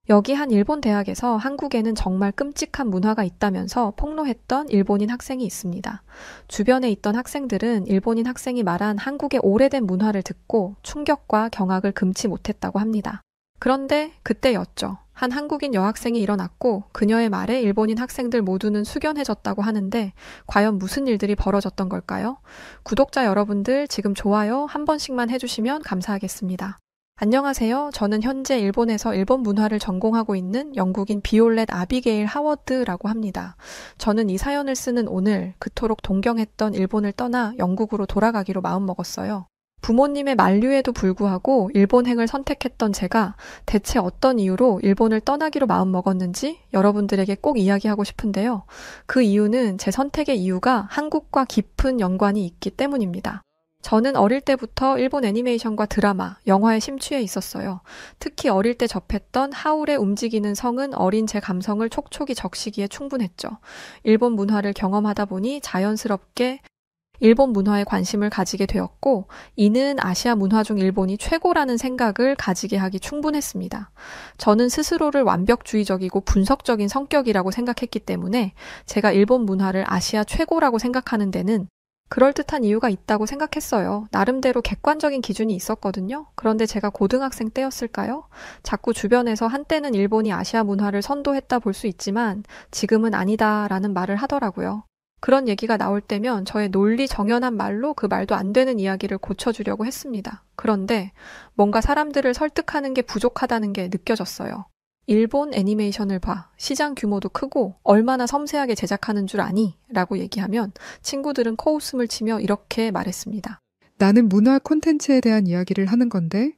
여기 한 일본 대학에서 한국에는 정말 끔찍한 문화가 있다면서 폭로했던 일본인 학생이 있습니다. 주변에 있던 학생들은 일본인 학생이 말한 한국의 오래된 문화를 듣고 충격과 경악을 금치 못했다고 합니다. 그런데 그때였죠. 한 한국인 여학생이 일어났고 그녀의 말에 일본인 학생들 모두는 숙연해졌다고 하는데 과연 무슨 일들이 벌어졌던 걸까요? 구독자 여러분들 지금 좋아요 한 번씩만 해주시면 감사하겠습니다. 안녕하세요. 저는 현재 일본에서 일본 문화를 전공하고 있는 영국인 비올렛 아비게일 하워드라고 합니다. 저는 이 사연을 쓰는 오늘 그토록 동경했던 일본을 떠나 영국으로 돌아가기로 마음먹었어요. 부모님의 만류에도 불구하고 일본행을 선택했던 제가 대체 어떤 이유로 일본을 떠나기로 마음먹었는지 여러분들에게 꼭 이야기하고 싶은데요. 그 이유는 제 선택의 이유가 한국과 깊은 연관이 있기 때문입니다. 저는 어릴 때부터 일본 애니메이션과 드라마, 영화에 심취해 있었어요. 특히 어릴 때 접했던 하울의 움직이는 성은 어린 제 감성을 촉촉이 적시기에 충분했죠. 일본 문화를 경험하다 보니 자연스럽게 일본 문화에 관심을 가지게 되었고 이는 아시아 문화 중 일본이 최고라는 생각을 가지게 하기 충분했습니다. 저는 스스로를 완벽주의적이고 분석적인 성격이라고 생각했기 때문에 제가 일본 문화를 아시아 최고라고 생각하는 데는 그럴듯한 이유가 있다고 생각했어요. 나름대로 객관적인 기준이 있었거든요. 그런데 제가 고등학생 때였을까요? 자꾸 주변에서 한때는 일본이 아시아 문화를 선도했다 볼 수 있지만 지금은 아니다라는 말을 하더라고요. 그런 얘기가 나올 때면 저의 논리 정연한 말로 그 말도 안 되는 이야기를 고쳐주려고 했습니다. 그런데 뭔가 사람들을 설득하는 게 부족하다는 게 느껴졌어요. 일본 애니메이션을 봐. 시장 규모도 크고 얼마나 섬세하게 제작하는 줄 아니? 라고 얘기하면 친구들은 코웃음을 치며 이렇게 말했습니다. 나는 문화 콘텐츠에 대한 이야기를 하는 건데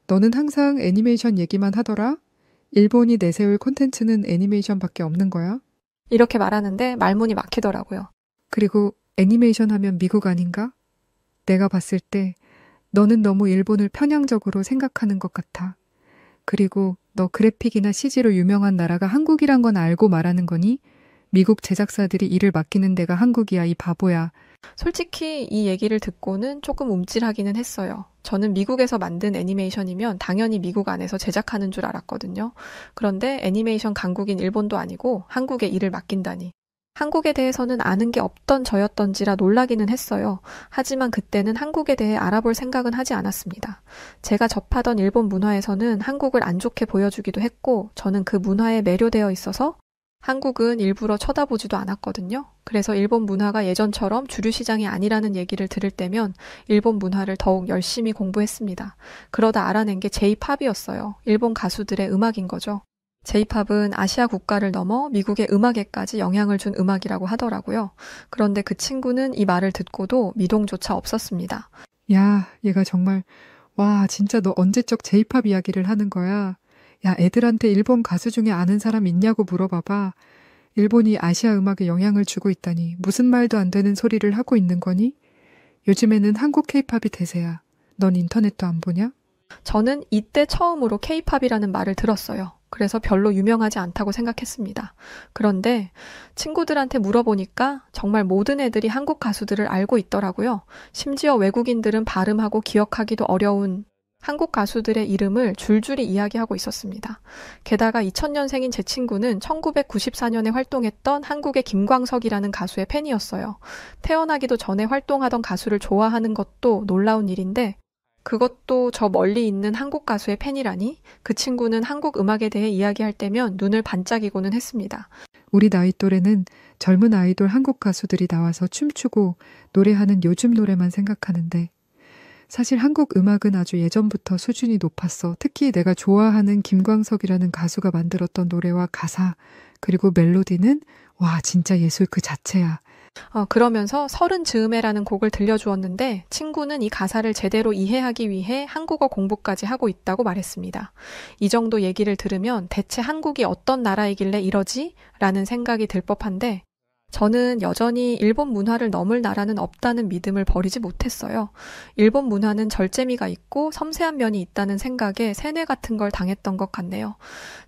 너는 항상 애니메이션 얘기만 하더라? 일본이 내세울 콘텐츠는 애니메이션밖에 없는 거야? 이렇게 말하는데 말문이 막히더라고요. 그리고 애니메이션 하면 미국 아닌가? 내가 봤을 때 너는 너무 일본을 편향적으로 생각하는 것 같아. 그리고 너 그래픽이나 CG로 유명한 나라가 한국이란 건 알고 말하는 거니? 미국 제작사들이 일을 맡기는 데가 한국이야, 이 바보야. 솔직히 이 얘기를 듣고는 조금 움찔하기는 했어요. 저는 미국에서 만든 애니메이션이면 당연히 미국 안에서 제작하는 줄 알았거든요. 그런데 애니메이션 강국인 일본도 아니고 한국에 일을 맡긴다니. 한국에 대해서는 아는 게 없던 저였던지라 놀라기는 했어요. 하지만 그때는 한국에 대해 알아볼 생각은 하지 않았습니다. 제가 접하던 일본 문화에서는 한국을 안 좋게 보여주기도 했고 저는 그 문화에 매료되어 있어서 한국은 일부러 쳐다보지도 않았거든요. 그래서 일본 문화가 예전처럼 주류 시장이 아니라는 얘기를 들을 때면 일본 문화를 더욱 열심히 공부했습니다. 그러다 알아낸 게 J-팝이었어요. 일본 가수들의 음악인 거죠. J-팝은 아시아 국가를 넘어 미국의 음악에까지 영향을 준 음악이라고 하더라고요. 그런데 그 친구는 이 말을 듣고도 미동조차 없었습니다. 야, 얘가 정말 와, 진짜 너 언제적 J-팝 이야기를 하는 거야? 야, 애들한테 일본 가수 중에 아는 사람 있냐고 물어봐봐. 일본이 아시아 음악에 영향을 주고 있다니 무슨 말도 안 되는 소리를 하고 있는 거니? 요즘에는 한국 K-팝이 대세야. 넌 인터넷도 안 보냐? 저는 이때 처음으로 K-팝이라는 말을 들었어요. 그래서 별로 유명하지 않다고 생각했습니다. 그런데 친구들한테 물어보니까 정말 모든 애들이 한국 가수들을 알고 있더라고요. 심지어 외국인들은 발음하고 기억하기도 어려운 한국 가수들의 이름을 줄줄이 이야기하고 있었습니다. 게다가 2000년생인 제 친구는 1994년에 활동했던 한국의 김광석이라는 가수의 팬이었어요. 태어나기도 전에 활동하던 가수를 좋아하는 것도 놀라운 일인데 그것도 저 멀리 있는 한국 가수의 팬이라니? 그 친구는 한국 음악에 대해 이야기할 때면 눈을 반짝이고는 했습니다. 우리 나이 또래는 젊은 아이돌 한국 가수들이 나와서 춤추고 노래하는 요즘 노래만 생각하는데 사실 한국 음악은 아주 예전부터 수준이 높았어. 특히 내가 좋아하는 김광석이라는 가수가 만들었던 노래와 가사 그리고 멜로디는 와 진짜 예술 그 자체야. 그러면서 서른 즈음에라는 곡을 들려주었는데 친구는 이 가사를 제대로 이해하기 위해 한국어 공부까지 하고 있다고 말했습니다. 이 정도 얘기를 들으면 대체 한국이 어떤 나라이길래 이러지? 라는 생각이 들 법한데 저는 여전히 일본 문화를 넘을 나라는 없다는 믿음을 버리지 못했어요. 일본 문화는 절제미가 있고 섬세한 면이 있다는 생각에 세뇌 같은 걸 당했던 것 같네요.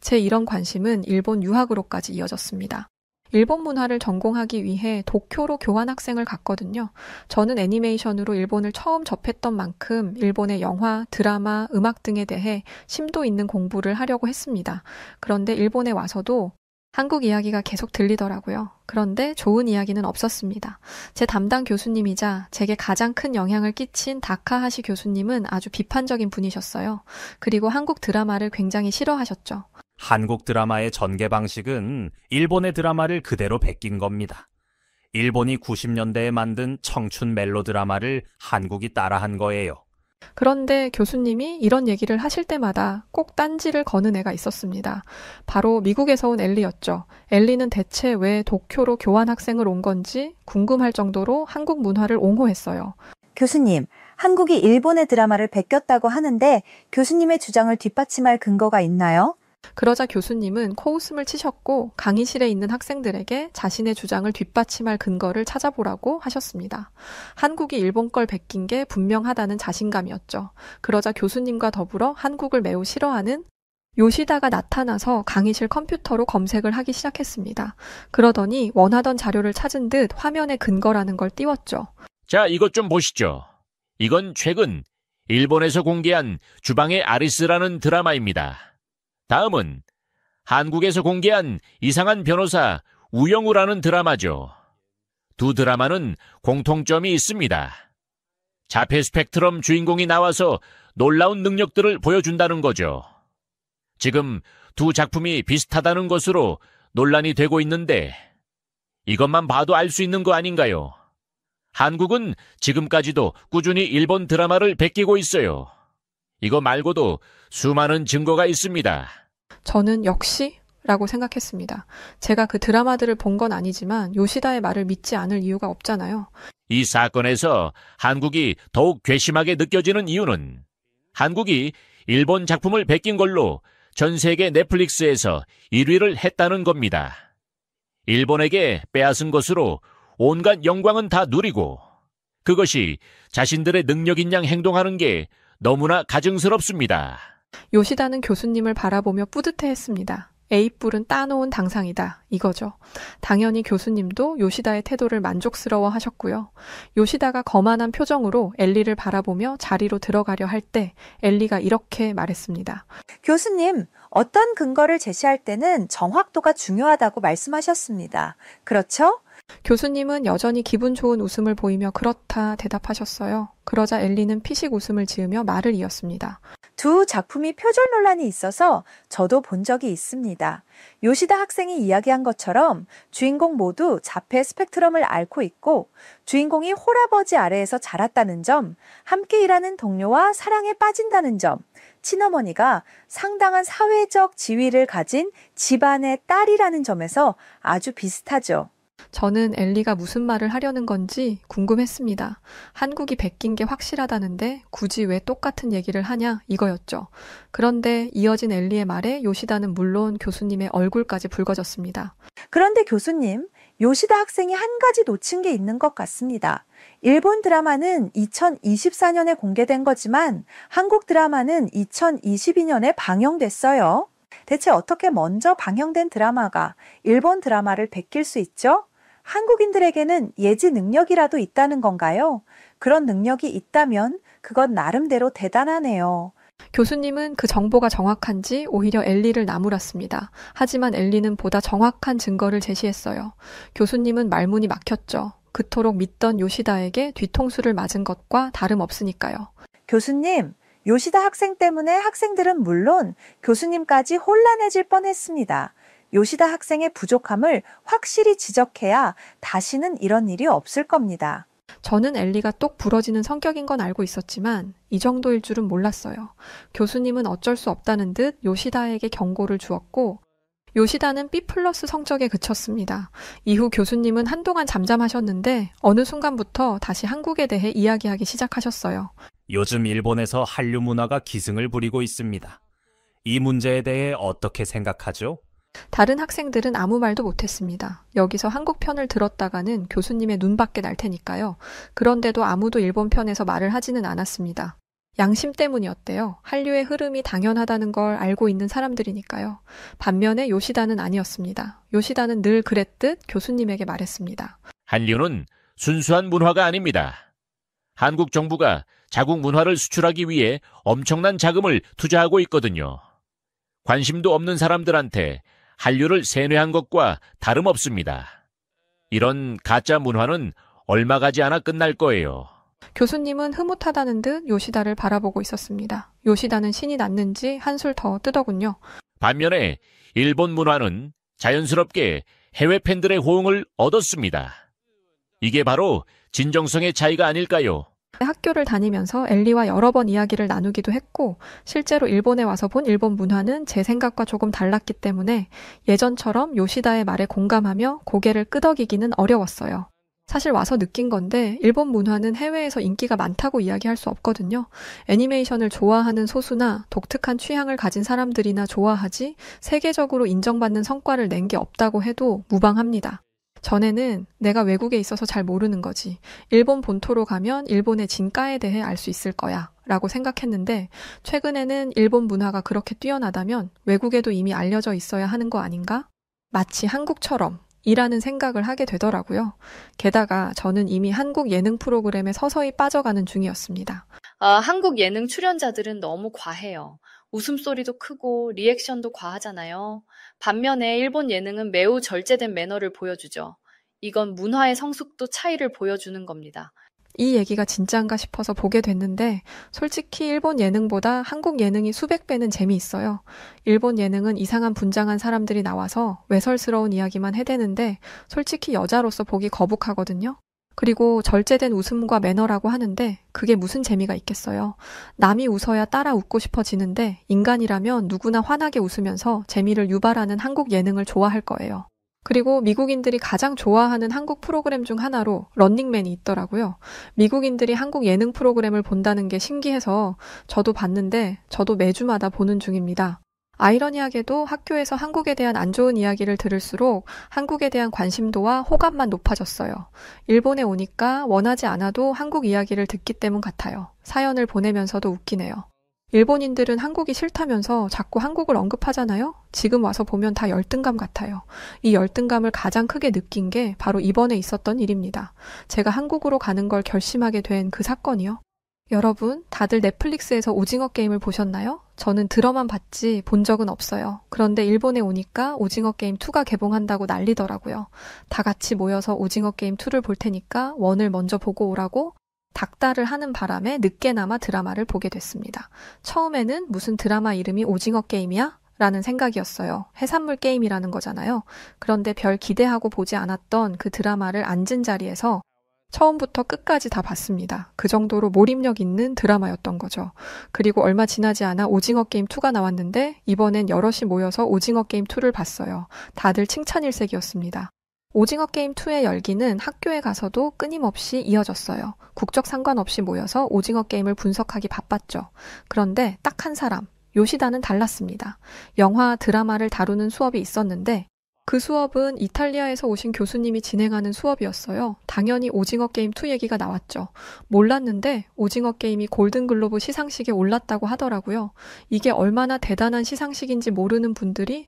제 이런 관심은 일본 유학으로까지 이어졌습니다. 일본 문화를 전공하기 위해 도쿄로 교환학생을 갔거든요. 저는 애니메이션으로 일본을 처음 접했던 만큼 일본의 영화, 드라마, 음악 등에 대해 심도 있는 공부를 하려고 했습니다. 그런데 일본에 와서도 한국 이야기가 계속 들리더라고요. 그런데 좋은 이야기는 없었습니다. 제 담당 교수님이자 제게 가장 큰 영향을 끼친 다카하시 교수님은 아주 비판적인 분이셨어요. 그리고 한국 드라마를 굉장히 싫어하셨죠. 한국 드라마의 전개 방식은 일본의 드라마를 그대로 베낀 겁니다. 일본이 90년대에 만든 청춘 멜로 드라마를 한국이 따라한 거예요. 그런데 교수님이 이런 얘기를 하실 때마다 꼭 딴지를 거는 애가 있었습니다. 바로 미국에서 온 엘리였죠. 엘리는 대체 왜 도쿄로 교환학생을 온 건지 궁금할 정도로 한국 문화를 옹호했어요. 교수님, 한국이 일본의 드라마를 베꼈다고 하는데 교수님의 주장을 뒷받침할 근거가 있나요? 그러자 교수님은 코웃음을 치셨고 강의실에 있는 학생들에게 자신의 주장을 뒷받침할 근거를 찾아보라고 하셨습니다. 한국이 일본 걸 베낀 게 분명하다는 자신감이었죠. 그러자 교수님과 더불어 한국을 매우 싫어하는 요시다가 나타나서 강의실 컴퓨터로 검색을 하기 시작했습니다. 그러더니 원하던 자료를 찾은 듯 화면에 근거라는 걸 띄웠죠. 자, 이것 좀 보시죠. 이건 최근 일본에서 공개한 주방의 아리스라는 드라마입니다. 다음은 한국에서 공개한 이상한 변호사 우영우라는 드라마죠. 두 드라마는 공통점이 있습니다. 자폐 스펙트럼 주인공이 나와서 놀라운 능력들을 보여준다는 거죠. 지금 두 작품이 비슷하다는 것으로 논란이 되고 있는데 이것만 봐도 알 수 있는 거 아닌가요? 한국은 지금까지도 꾸준히 일본 드라마를 베끼고 있어요. 이거 말고도 수많은 증거가 있습니다. 저는 역시 라고 생각했습니다. 제가 그 드라마들을 본 건 아니지만 요시다의 말을 믿지 않을 이유가 없잖아요. 이 사건에서 한국이 더욱 괘씸하게 느껴지는 이유는 한국이 일본 작품을 베낀 걸로 전 세계 넷플릭스에서 1위를 했다는 겁니다. 일본에게 빼앗은 것으로 온갖 영광은 다 누리고 그것이 자신들의 능력인 양 행동하는 게 너무나 가증스럽습니다. 요시다는 교수님을 바라보며 뿌듯해했습니다. A뿔은 따놓은 당상이다. 이거죠. 당연히 교수님도 요시다의 태도를 만족스러워 하셨고요. 요시다가 거만한 표정으로 엘리를 바라보며 자리로 들어가려 할 때 엘리가 이렇게 말했습니다. 교수님, 어떤 근거를 제시할 때는 정확도가 중요하다고 말씀하셨습니다. 그렇죠? 교수님은 여전히 기분 좋은 웃음을 보이며 그렇다 대답하셨어요. 그러자 엘리는 피식 웃음을 지으며 말을 이었습니다. 두 작품이 표절 논란이 있어서 저도 본 적이 있습니다. 요시다 학생이 이야기한 것처럼 주인공 모두 자폐 스펙트럼을 앓고 있고 주인공이 홀아버지 아래에서 자랐다는 점, 함께 일하는 동료와 사랑에 빠진다는 점, 친어머니가 상당한 사회적 지위를 가진 집안의 딸이라는 점에서 아주 비슷하죠. 저는 엘리가 무슨 말을 하려는 건지 궁금했습니다. 한국이 베낀 게 확실하다는데 굳이 왜 똑같은 얘기를 하냐 이거였죠. 그런데 이어진 엘리의 말에 요시다는 물론 교수님의 얼굴까지 붉어졌습니다. 그런데 교수님, 요시다 학생이 한 가지 놓친 게 있는 것 같습니다. 일본 드라마는 2024년에 공개된 거지만 한국 드라마는 2022년에 방영됐어요. 대체 어떻게 먼저 방영된 드라마가 일본 드라마를 베낄 수 있죠? 한국인들에게는 예지 능력이라도 있다는 건가요? 그런 능력이 있다면 그건 나름대로 대단하네요. 교수님은 그 정보가 정확한지 오히려 엘리를 나무랐습니다. 하지만 엘리는 보다 정확한 증거를 제시했어요. 교수님은 말문이 막혔죠. 그토록 믿던 요시다에게 뒤통수를 맞은 것과 다름없으니까요. 교수님, 요시다 학생 때문에 학생들은 물론 교수님까지 혼란해질 뻔했습니다. 요시다 학생의 부족함을 확실히 지적해야 다시는 이런 일이 없을 겁니다. 저는 엘리가 똑 부러지는 성격인 건 알고 있었지만 이 정도일 줄은 몰랐어요. 교수님은 어쩔 수 없다는 듯 요시다에게 경고를 주었고 요시다는 B+ 성적에 그쳤습니다. 이후 교수님은 한동안 잠잠하셨는데 어느 순간부터 다시 한국에 대해 이야기하기 시작하셨어요. 요즘 일본에서 한류 문화가 기승을 부리고 있습니다. 이 문제에 대해 어떻게 생각하죠? 다른 학생들은 아무 말도 못했습니다. 여기서 한국 편을 들었다가는 교수님의 눈밖에 날 테니까요. 그런데도 아무도 일본 편에서 말을 하지는 않았습니다. 양심 때문이었대요. 한류의 흐름이 당연하다는 걸 알고 있는 사람들이니까요. 반면에 요시다는 아니었습니다. 요시다는 늘 그랬듯 교수님에게 말했습니다. 한류는 순수한 문화가 아닙니다. 한국 정부가 자국 문화를 수출하기 위해 엄청난 자금을 투자하고 있거든요. 관심도 없는 사람들한테 한류를 세뇌한 것과 다름없습니다. 이런 가짜 문화는 얼마 가지 않아 끝날 거예요. 교수님은 흐뭇하다는 듯 요시다를 바라보고 있었습니다. 요시다는 신이 났는지 한술 더 뜨더군요. 반면에 일본 문화는 자연스럽게 해외 팬들의 호응을 얻었습니다. 이게 바로 진정성의 차이가 아닐까요? 학교를 다니면서 엘리와 여러 번 이야기를 나누기도 했고 실제로 일본에 와서 본 일본 문화는 제 생각과 조금 달랐기 때문에 예전처럼 요시다의 말에 공감하며 고개를 끄덕이기는 어려웠어요. 사실 와서 느낀 건데 일본 문화는 해외에서 인기가 많다고 이야기할 수 없거든요. 애니메이션을 좋아하는 소수나 독특한 취향을 가진 사람들이나 좋아하지 세계적으로 인정받는 성과를 낸 게 없다고 해도 무방합니다. 전에는 내가 외국에 있어서 잘 모르는 거지. 일본 본토로 가면 일본의 진가에 대해 알 수 있을 거야 라고 생각했는데 최근에는 일본 문화가 그렇게 뛰어나다면 외국에도 이미 알려져 있어야 하는 거 아닌가? 마치 한국처럼 이라는 생각을 하게 되더라고요. 게다가 저는 이미 한국 예능 프로그램에 서서히 빠져가는 중이었습니다. 한국 예능 출연자들은 너무 과해요. 웃음소리도 크고 리액션도 과하잖아요. 반면에 일본 예능은 매우 절제된 매너를 보여주죠. 이건 문화의 성숙도 차이를 보여주는 겁니다. 이 얘기가 진짜인가 싶어서 보게 됐는데 솔직히 일본 예능보다 한국 예능이 수백 배는 재미있어요. 일본 예능은 이상한 분장한 사람들이 나와서 외설스러운 이야기만 해대는데 솔직히 여자로서 보기 거북하거든요. 그리고 절제된 웃음과 매너라고 하는데 그게 무슨 재미가 있겠어요. 남이 웃어야 따라 웃고 싶어지는데 인간이라면 누구나 환하게 웃으면서 재미를 유발하는 한국 예능을 좋아할 거예요. 그리고 미국인들이 가장 좋아하는 한국 프로그램 중 하나로 런닝맨이 있더라고요. 미국인들이 한국 예능 프로그램을 본다는 게 신기해서 저도 봤는데 저도 매주마다 보는 중입니다. 아이러니하게도 학교에서 한국에 대한 안 좋은 이야기를 들을수록 한국에 대한 관심도와 호감만 높아졌어요. 일본에 오니까 원하지 않아도 한국 이야기를 듣기 때문 같아요. 사연을 보내면서도 웃기네요. 일본인들은 한국이 싫다면서 자꾸 한국을 언급하잖아요? 지금 와서 보면 다 열등감 같아요. 이 열등감을 가장 크게 느낀 게 바로 이번에 있었던 일입니다. 제가 한국으로 가는 걸 결심하게 된 그 사건이요. 여러분, 다들 넷플릭스에서 오징어 게임을 보셨나요? 저는 드라마만 봤지 본 적은 없어요. 그런데 일본에 오니까 오징어 게임 2가 개봉한다고 난리더라고요. 다 같이 모여서 오징어 게임 2를 볼 테니까 1을 먼저 보고 오라고 닥달을 하는 바람에 늦게나마 드라마를 보게 됐습니다. 처음에는 무슨 드라마 이름이 오징어 게임이야? 라는 생각이었어요. 해산물 게임이라는 거잖아요. 그런데 별 기대하고 보지 않았던 그 드라마를 앉은 자리에서 처음부터 끝까지 다 봤습니다. 그 정도로 몰입력 있는 드라마였던 거죠. 그리고 얼마 지나지 않아 오징어 게임 2가 나왔는데 이번엔 여럿이 모여서 오징어 게임 2를 봤어요. 다들 칭찬일색이었습니다. 오징어 게임 2의 열기는 학교에 가서도 끊임없이 이어졌어요. 국적 상관없이 모여서 오징어 게임을 분석하기 바빴죠. 그런데 딱 한 사람, 요시다는 달랐습니다. 영화, 드라마를 다루는 수업이 있었는데 그 수업은 이탈리아에서 오신 교수님이 진행하는 수업이었어요. 당연히 오징어 게임 2 얘기가 나왔죠. 몰랐는데 오징어 게임이 골든글로브 시상식에 올랐다고 하더라고요. 이게 얼마나 대단한 시상식인지 모르는 분들이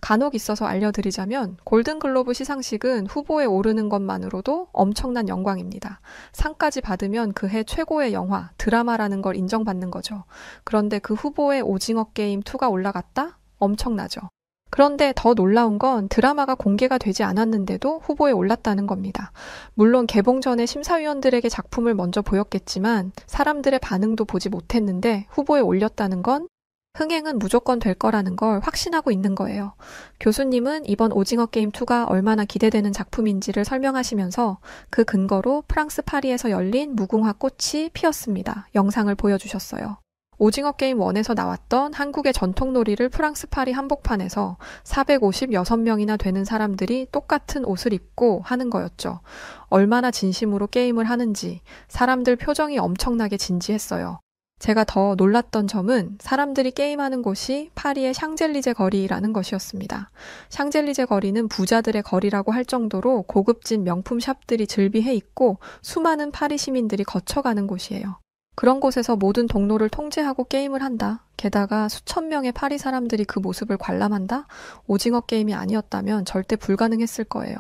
간혹 있어서 알려드리자면 골든글로브 시상식은 후보에 오르는 것만으로도 엄청난 영광입니다. 상까지 받으면 그해 최고의 영화, 드라마라는 걸 인정받는 거죠. 그런데 그 후보에 오징어 게임 2가 올라갔다? 엄청나죠. 그런데 더 놀라운 건 드라마가 공개가 되지 않았는데도 후보에 올랐다는 겁니다. 물론 개봉 전에 심사위원들에게 작품을 먼저 보였겠지만 사람들의 반응도 보지 못했는데 후보에 올렸다는 건 흥행은 무조건 될 거라는 걸 확신하고 있는 거예요. 교수님은 이번 오징어 게임 2가 얼마나 기대되는 작품인지를 설명하시면서 그 근거로 프랑스 파리에서 열린 무궁화 꽃이 피었습니다. 영상을 보여주셨어요. 오징어 게임 1에서 나왔던 한국의 전통놀이를 프랑스 파리 한복판에서 456명이나 되는 사람들이 똑같은 옷을 입고 하는 거였죠. 얼마나 진심으로 게임을 하는지 사람들 표정이 엄청나게 진지했어요. 제가 더 놀랐던 점은 사람들이 게임하는 곳이 파리의 샹젤리제 거리라는 것이었습니다. 샹젤리제 거리는 부자들의 거리라고 할 정도로 고급진 명품 샵들이 즐비해 있고 수많은 파리 시민들이 거쳐가는 곳이에요. 그런 곳에서 모든 동료를 통제하고 게임을 한다. 게다가 수천 명의 파리 사람들이 그 모습을 관람한다? 오징어 게임이 아니었다면 절대 불가능했을 거예요.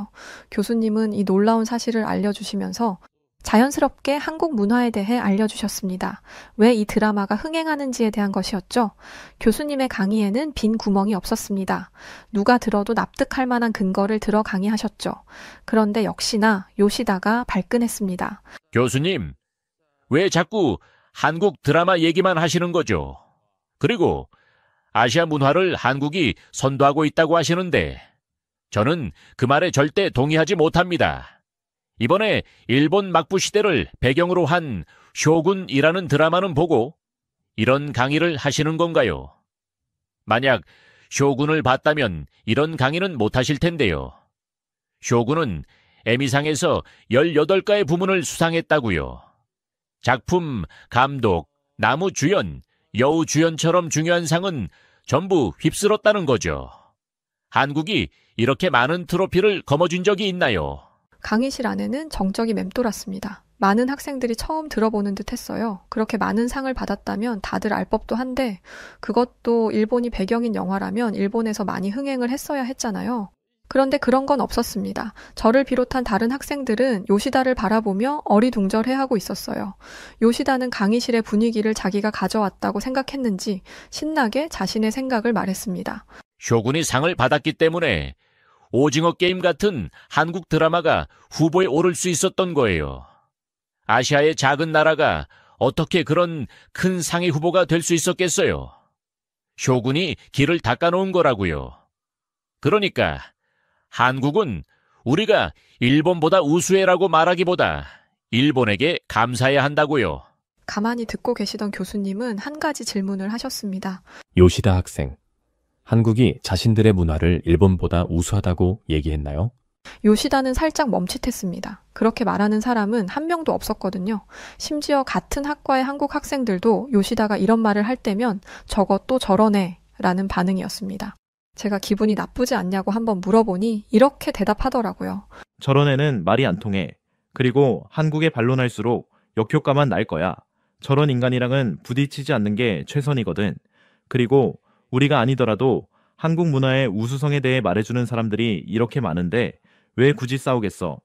교수님은 이 놀라운 사실을 알려주시면서 자연스럽게 한국 문화에 대해 알려주셨습니다. 왜 이 드라마가 흥행하는지에 대한 것이었죠. 교수님의 강의에는 빈 구멍이 없었습니다. 누가 들어도 납득할 만한 근거를 들어 강의하셨죠. 그런데 역시나 요시다가 발끈했습니다. 교수님, 왜 자꾸 한국 드라마 얘기만 하시는 거죠? 그리고 아시아 문화를 한국이 선도하고 있다고 하시는데 저는 그 말에 절대 동의하지 못합니다. 이번에 일본 막부 시대를 배경으로 한 쇼군이라는 드라마는 보고 이런 강의를 하시는 건가요? 만약 쇼군을 봤다면 이런 강의는 못하실 텐데요. 쇼군은 에미상에서 18가의 부문을 수상했다고요. 작품, 감독, 나무 주연, 여우 주연처럼 중요한 상은 전부 휩쓸었다는 거죠. 한국이 이렇게 많은 트로피를 거머쥔 적이 있나요? 강의실 안에는 정적이 맴돌았습니다. 많은 학생들이 처음 들어보는 듯 했어요. 그렇게 많은 상을 받았다면 다들 알 법도 한데 그것도 일본이 배경인 영화라면 일본에서 많이 흥행을 했어야 했잖아요. 그런데 그런 건 없었습니다. 저를 비롯한 다른 학생들은 요시다를 바라보며 어리둥절해하고 있었어요. 요시다는 강의실의 분위기를 자기가 가져왔다고 생각했는지 신나게 자신의 생각을 말했습니다. 쇼군이 상을 받았기 때문에 오징어 게임 같은 한국 드라마가 후보에 오를 수 있었던 거예요. 아시아의 작은 나라가 어떻게 그런 큰 상위 후보가 될 수 있었겠어요? 쇼군이 길을 닦아놓은 거라고요. 그러니까 한국은 우리가 일본보다 우수해라고 말하기보다 일본에게 감사해야 한다고요. 가만히 듣고 계시던 교수님은 한 가지 질문을 하셨습니다. 요시다 학생, 한국이 자신들의 문화를 일본보다 우수하다고 얘기했나요? 요시다는 살짝 멈칫했습니다. 그렇게 말하는 사람은 한 명도 없었거든요. 심지어 같은 학과의 한국 학생들도 요시다가 이런 말을 할 때면 저거 또 저러네 라는 반응이었습니다. 제가 기분이 나쁘지 않냐고 한번 물어보니 이렇게 대답하더라고요. 저런 애는 말이 안 통해. 그리고 한국에 반론할수록 역효과만 날 거야. 저런 인간이랑은 부딪히지 않는 게 최선이거든. 그리고 우리가 아니더라도 한국 문화의 우수성에 대해 말해주는 사람들이 이렇게 많은데 왜 굳이 싸우겠어?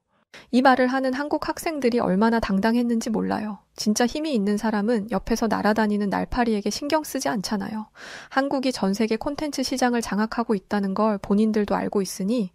이 말을 하는 한국 학생들이 얼마나 당당했는지 몰라요. 진짜 힘이 있는 사람은 옆에서 날아다니는 날파리에게 신경 쓰지 않잖아요. 한국이 전 세계 콘텐츠 시장을 장악하고 있다는 걸 본인들도 알고 있으니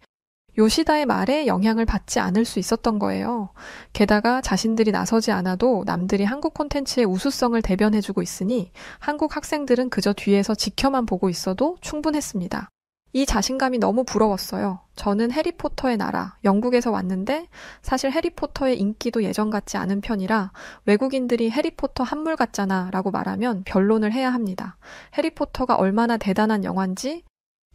요시다의 말에 영향을 받지 않을 수 있었던 거예요. 게다가 자신들이 나서지 않아도 남들이 한국 콘텐츠의 우수성을 대변해주고 있으니 한국 학생들은 그저 뒤에서 지켜만 보고 있어도 충분했습니다. 이 자신감이 너무 부러웠어요. 저는 해리포터의 나라, 영국에서 왔는데 사실 해리포터의 인기도 예전 같지 않은 편이라 외국인들이 해리포터 한물 같잖아 라고 말하면 변론을 해야 합니다. 해리포터가 얼마나 대단한 영화인지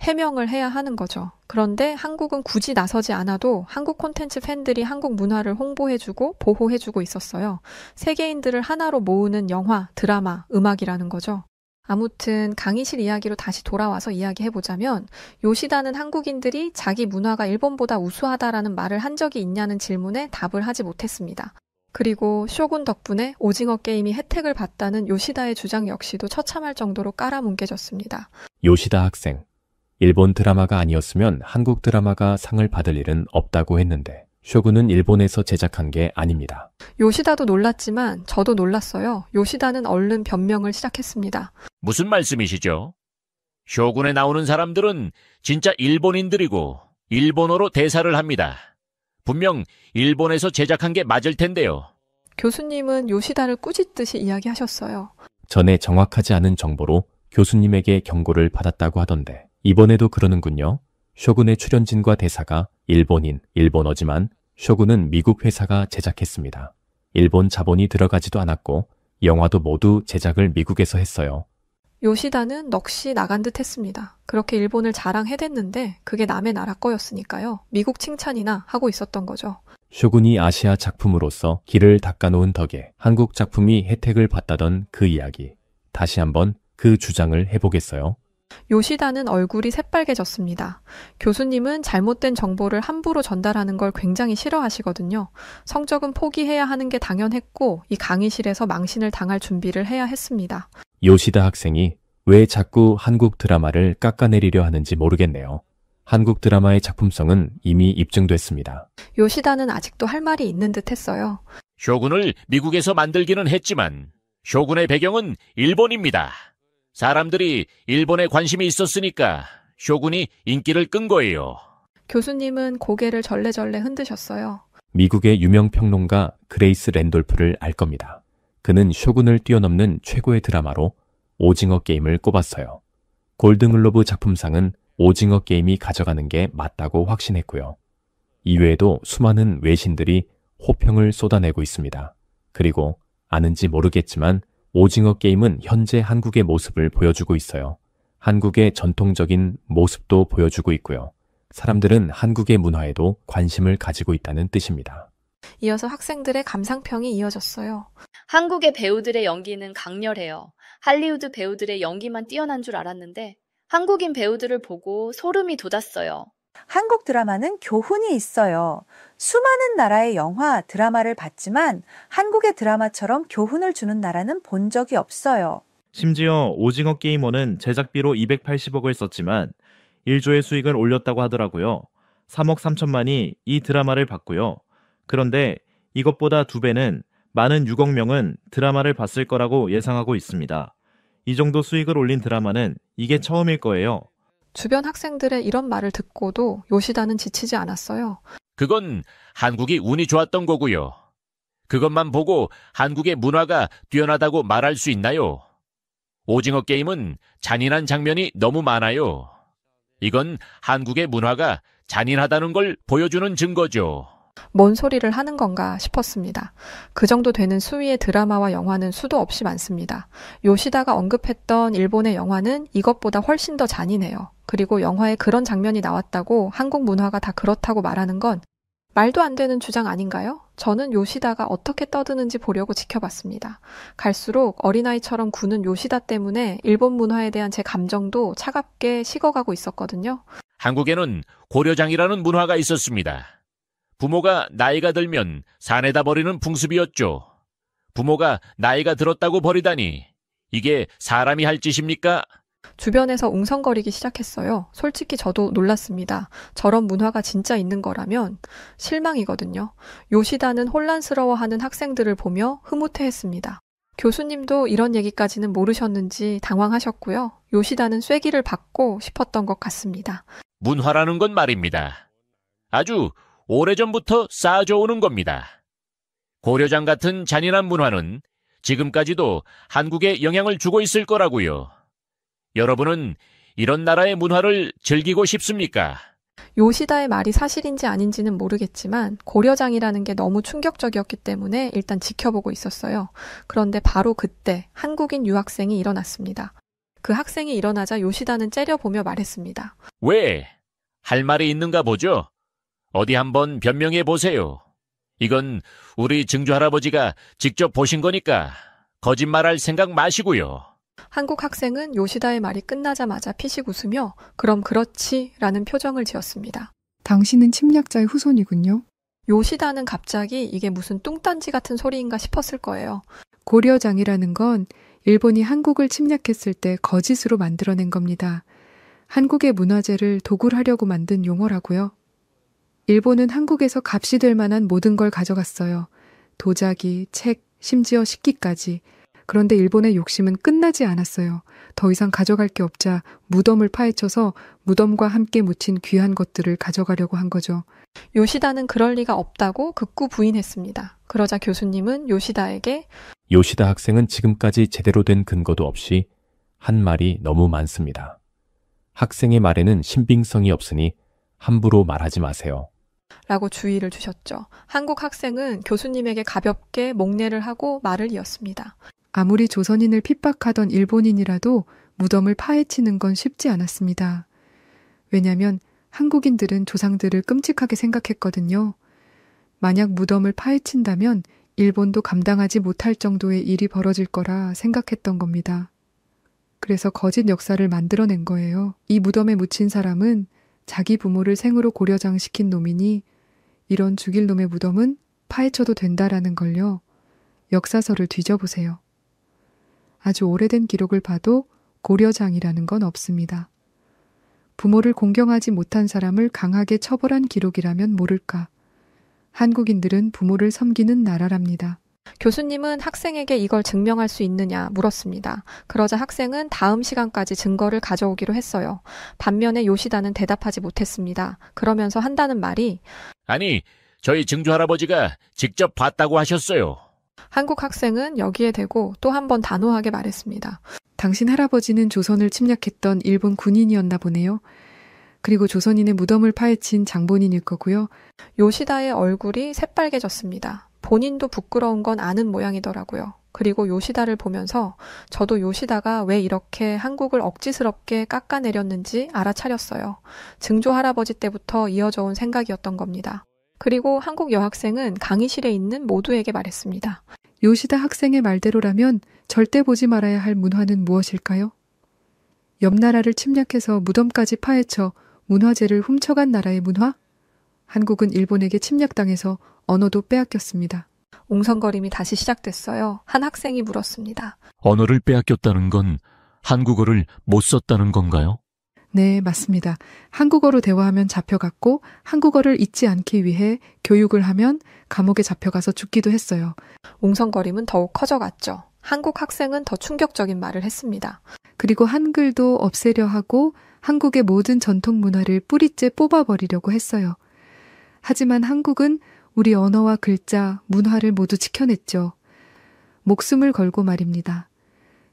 해명을 해야 하는 거죠. 그런데 한국은 굳이 나서지 않아도 한국 콘텐츠 팬들이 한국 문화를 홍보해주고 보호해주고 있었어요. 세계인들을 하나로 모으는 영화, 드라마, 음악이라는 거죠. 아무튼 강의실 이야기로 다시 돌아와서 이야기해보자면 요시다는 한국인들이 자기 문화가 일본보다 우수하다라는 말을 한 적이 있냐는 질문에 답을 하지 못했습니다. 그리고 쇼군 덕분에 오징어 게임이 혜택을 받다는 요시다의 주장 역시도 처참할 정도로 깔아뭉개졌습니다. 요시다 학생, 일본 드라마가 아니었으면 한국 드라마가 상을 받을 일은 없다고 했는데 쇼군은 일본에서 제작한 게 아닙니다. 요시다도 놀랐지만 저도 놀랐어요. 요시다는 얼른 변명을 시작했습니다. 무슨 말씀이시죠? 쇼군에 나오는 사람들은 진짜 일본인들이고 일본어로 대사를 합니다. 분명 일본에서 제작한 게 맞을 텐데요. 교수님은 요시다를 꾸짖듯이 이야기하셨어요. 전에 정확하지 않은 정보로 교수님에게 경고를 받았다고 하던데 이번에도 그러는군요. 쇼군의 출연진과 대사가 일본인, 일본어지만 쇼군은 미국 회사가 제작했습니다. 일본 자본이 들어가지도 않았고 영화도 모두 제작을 미국에서 했어요. 요시다는 넋이 나간 듯 했습니다. 그렇게 일본을 자랑해댔는데 그게 남의 나라 거였으니까요. 미국 칭찬이나 하고 있었던 거죠. 쇼군이 아시아 작품으로서 길을 닦아놓은 덕에 한국 작품이 혜택을 받다던 그 이야기. 다시 한번 그 주장을 해보겠어요. 요시다는 얼굴이 새빨개졌습니다. 교수님은 잘못된 정보를 함부로 전달하는 걸 굉장히 싫어하시거든요. 성적은 포기해야 하는 게 당연했고 이 강의실에서 망신을 당할 준비를 해야 했습니다. 요시다 학생이 왜 자꾸 한국 드라마를 깎아내리려 하는지 모르겠네요. 한국 드라마의 작품성은 이미 입증됐습니다. 요시다는 아직도 할 말이 있는 듯 했어요. 쇼군을 미국에서 만들기는 했지만 쇼군의 배경은 일본입니다. 사람들이 일본에 관심이 있었으니까 쇼군이 인기를 끈 거예요. 교수님은 고개를 절레절레 흔드셨어요. 미국의 유명 평론가 그레이스 랜돌프를 알 겁니다. 그는 쇼군을 뛰어넘는 최고의 드라마로 오징어 게임을 꼽았어요. 골든글로브 작품상은 오징어 게임이 가져가는 게 맞다고 확신했고요. 이외에도 수많은 외신들이 호평을 쏟아내고 있습니다. 그리고 아는지 모르겠지만 오징어 게임은 현재 한국의 모습을 보여주고 있어요. 한국의 전통적인 모습도 보여주고 있고요. 사람들은 한국의 문화에도 관심을 가지고 있다는 뜻입니다. 이어서 학생들의 감상평이 이어졌어요. 한국의 배우들의 연기는 강렬해요. 할리우드 배우들의 연기만 뛰어난 줄 알았는데 한국인 배우들을 보고 소름이 돋았어요. 한국 드라마는 교훈이 있어요. 수많은 나라의 영화, 드라마를 봤지만 한국의 드라마처럼 교훈을 주는 나라는 본 적이 없어요. 심지어 오징어 게이머는 제작비로 280억을 썼지만 1조의 수익을 올렸다고 하더라고요. 3억 3천만이 이 드라마를 봤고요. 그런데 이것보다 2배는 많은 6억 명은 드라마를 봤을 거라고 예상하고 있습니다. 이 정도 수익을 올린 드라마는 이게 처음일 거예요. 주변 학생들의 이런 말을 듣고도 요시다는 지치지 않았어요. 그건 한국이 운이 좋았던 거고요. 그것만 보고 한국의 문화가 뛰어나다고 말할 수 있나요? 오징어 게임은 잔인한 장면이 너무 많아요. 이건 한국의 문화가 잔인하다는 걸 보여주는 증거죠. 뭔 소리를 하는 건가 싶었습니다. 그 정도 되는 수위의 드라마와 영화는 수도 없이 많습니다. 요시다가 언급했던 일본의 영화는 이것보다 훨씬 더 잔인해요. 그리고 영화에 그런 장면이 나왔다고 한국 문화가 다 그렇다고 말하는 건 말도 안 되는 주장 아닌가요? 저는 요시다가 어떻게 떠드는지 보려고 지켜봤습니다. 갈수록 어린아이처럼 구는 요시다 때문에 일본 문화에 대한 제 감정도 차갑게 식어가고 있었거든요. 한국에는 고려장이라는 문화가 있었습니다. 부모가 나이가 들면 산에다 버리는 풍습이었죠. 부모가 나이가 들었다고 버리다니 이게 사람이 할 짓입니까? 주변에서 웅성거리기 시작했어요. 솔직히 저도 놀랐습니다. 저런 문화가 진짜 있는 거라면 실망이거든요. 요시다는 혼란스러워하는 학생들을 보며 흐뭇해했습니다. 교수님도 이런 얘기까지는 모르셨는지 당황하셨고요. 요시다는 쐐기를 받고 싶었던 것 같습니다. 문화라는 건 말입니다. 아주 오래전부터 쌓아져 오는 겁니다. 고려장 같은 잔인한 문화는 지금까지도 한국에 영향을 주고 있을 거라고요. 여러분은 이런 나라의 문화를 즐기고 싶습니까? 요시다의 말이 사실인지 아닌지는 모르겠지만 고려장이라는 게 너무 충격적이었기 때문에 일단 지켜보고 있었어요. 그런데 바로 그때 한국인 유학생이 일어났습니다. 그 학생이 일어나자 요시다는 째려보며 말했습니다. 왜? 할 말이 있는가 보죠? 어디 한번 변명해 보세요. 이건 우리 증조 할아버지가 직접 보신 거니까 거짓말할 생각 마시고요. 한국 학생은 요시다의 말이 끝나자마자 피식 웃으며 그럼 그렇지 라는 표정을 지었습니다. 당신은 침략자의 후손이군요. 요시다는 갑자기 이게 무슨 뚱딴지 같은 소리인가 싶었을 거예요. 고려장이라는 건 일본이 한국을 침략했을 때 거짓으로 만들어낸 겁니다. 한국의 문화재를 도굴하려고 만든 용어라고요. 일본은 한국에서 값이 될 만한 모든 걸 가져갔어요. 도자기, 책, 심지어 식기까지. 그런데 일본의 욕심은 끝나지 않았어요. 더 이상 가져갈 게 없자 무덤을 파헤쳐서 무덤과 함께 묻힌 귀한 것들을 가져가려고 한 거죠. 요시다는 그럴 리가 없다고 극구 부인했습니다. 그러자 교수님은 요시다에게 요시다 학생은 지금까지 제대로 된 근거도 없이 한 말이 너무 많습니다. 학생의 말에는 신빙성이 없으니 함부로 말하지 마세요. 라고 주의를 주셨죠. 한국 학생은 교수님에게 가볍게 목례를 하고 말을 이었습니다. 아무리 조선인을 핍박하던 일본인이라도 무덤을 파헤치는 건 쉽지 않았습니다. 왜냐하면 한국인들은 조상들을 끔찍하게 생각했거든요. 만약 무덤을 파헤친다면 일본도 감당하지 못할 정도의 일이 벌어질 거라 생각했던 겁니다. 그래서 거짓 역사를 만들어낸 거예요. 이 무덤에 묻힌 사람은 자기 부모를 생으로 고려장시킨 놈이니 이런 죽일 놈의 무덤은 파헤쳐도 된다라는 걸요. 역사서를 뒤져보세요. 아주 오래된 기록을 봐도 고려장이라는 건 없습니다. 부모를 공경하지 못한 사람을 강하게 처벌한 기록이라면 모를까. 한국인들은 부모를 섬기는 나라랍니다. 교수님은 학생에게 이걸 증명할 수 있느냐 물었습니다. 그러자 학생은 다음 시간까지 증거를 가져오기로 했어요. 반면에 요시다는 대답하지 못했습니다. 그러면서 한다는 말이 아니, 저희 증조 할아버지가 직접 봤다고 하셨어요. 한국 학생은 여기에 대고 또 한 번 단호하게 말했습니다. 당신 할아버지는 조선을 침략했던 일본 군인이었나 보네요. 그리고 조선인의 무덤을 파헤친 장본인일 거고요. 요시다의 얼굴이 새빨개졌습니다. 본인도 부끄러운 건 아는 모양이더라고요. 그리고 요시다를 보면서 저도 요시다가 왜 이렇게 한국을 억지스럽게 깎아내렸는지 알아차렸어요. 증조 할아버지 때부터 이어져 온 생각이었던 겁니다. 그리고 한국 여학생은 강의실에 있는 모두에게 말했습니다. 요시다 학생의 말대로라면 절대 보지 말아야 할 문화는 무엇일까요? 옆 나라를 침략해서 무덤까지 파헤쳐 문화재를 훔쳐간 나라의 문화? 한국은 일본에게 침략당해서 언어도 빼앗겼습니다. 웅성거림이 다시 시작됐어요. 한 학생이 물었습니다. 언어를 빼앗겼다는 건 한국어를 못 썼다는 건가요? 네, 맞습니다. 한국어로 대화하면 잡혀갔고 한국어를 잊지 않기 위해 교육을 하면 감옥에 잡혀가서 죽기도 했어요. 웅성거림은 더욱 커져갔죠. 한국 학생은 더 충격적인 말을 했습니다. 그리고 한글도 없애려 하고 한국의 모든 전통 문화를 뿌리째 뽑아버리려고 했어요. 하지만 한국은 우리 언어와 글자, 문화를 모두 지켜냈죠. 목숨을 걸고 말입니다.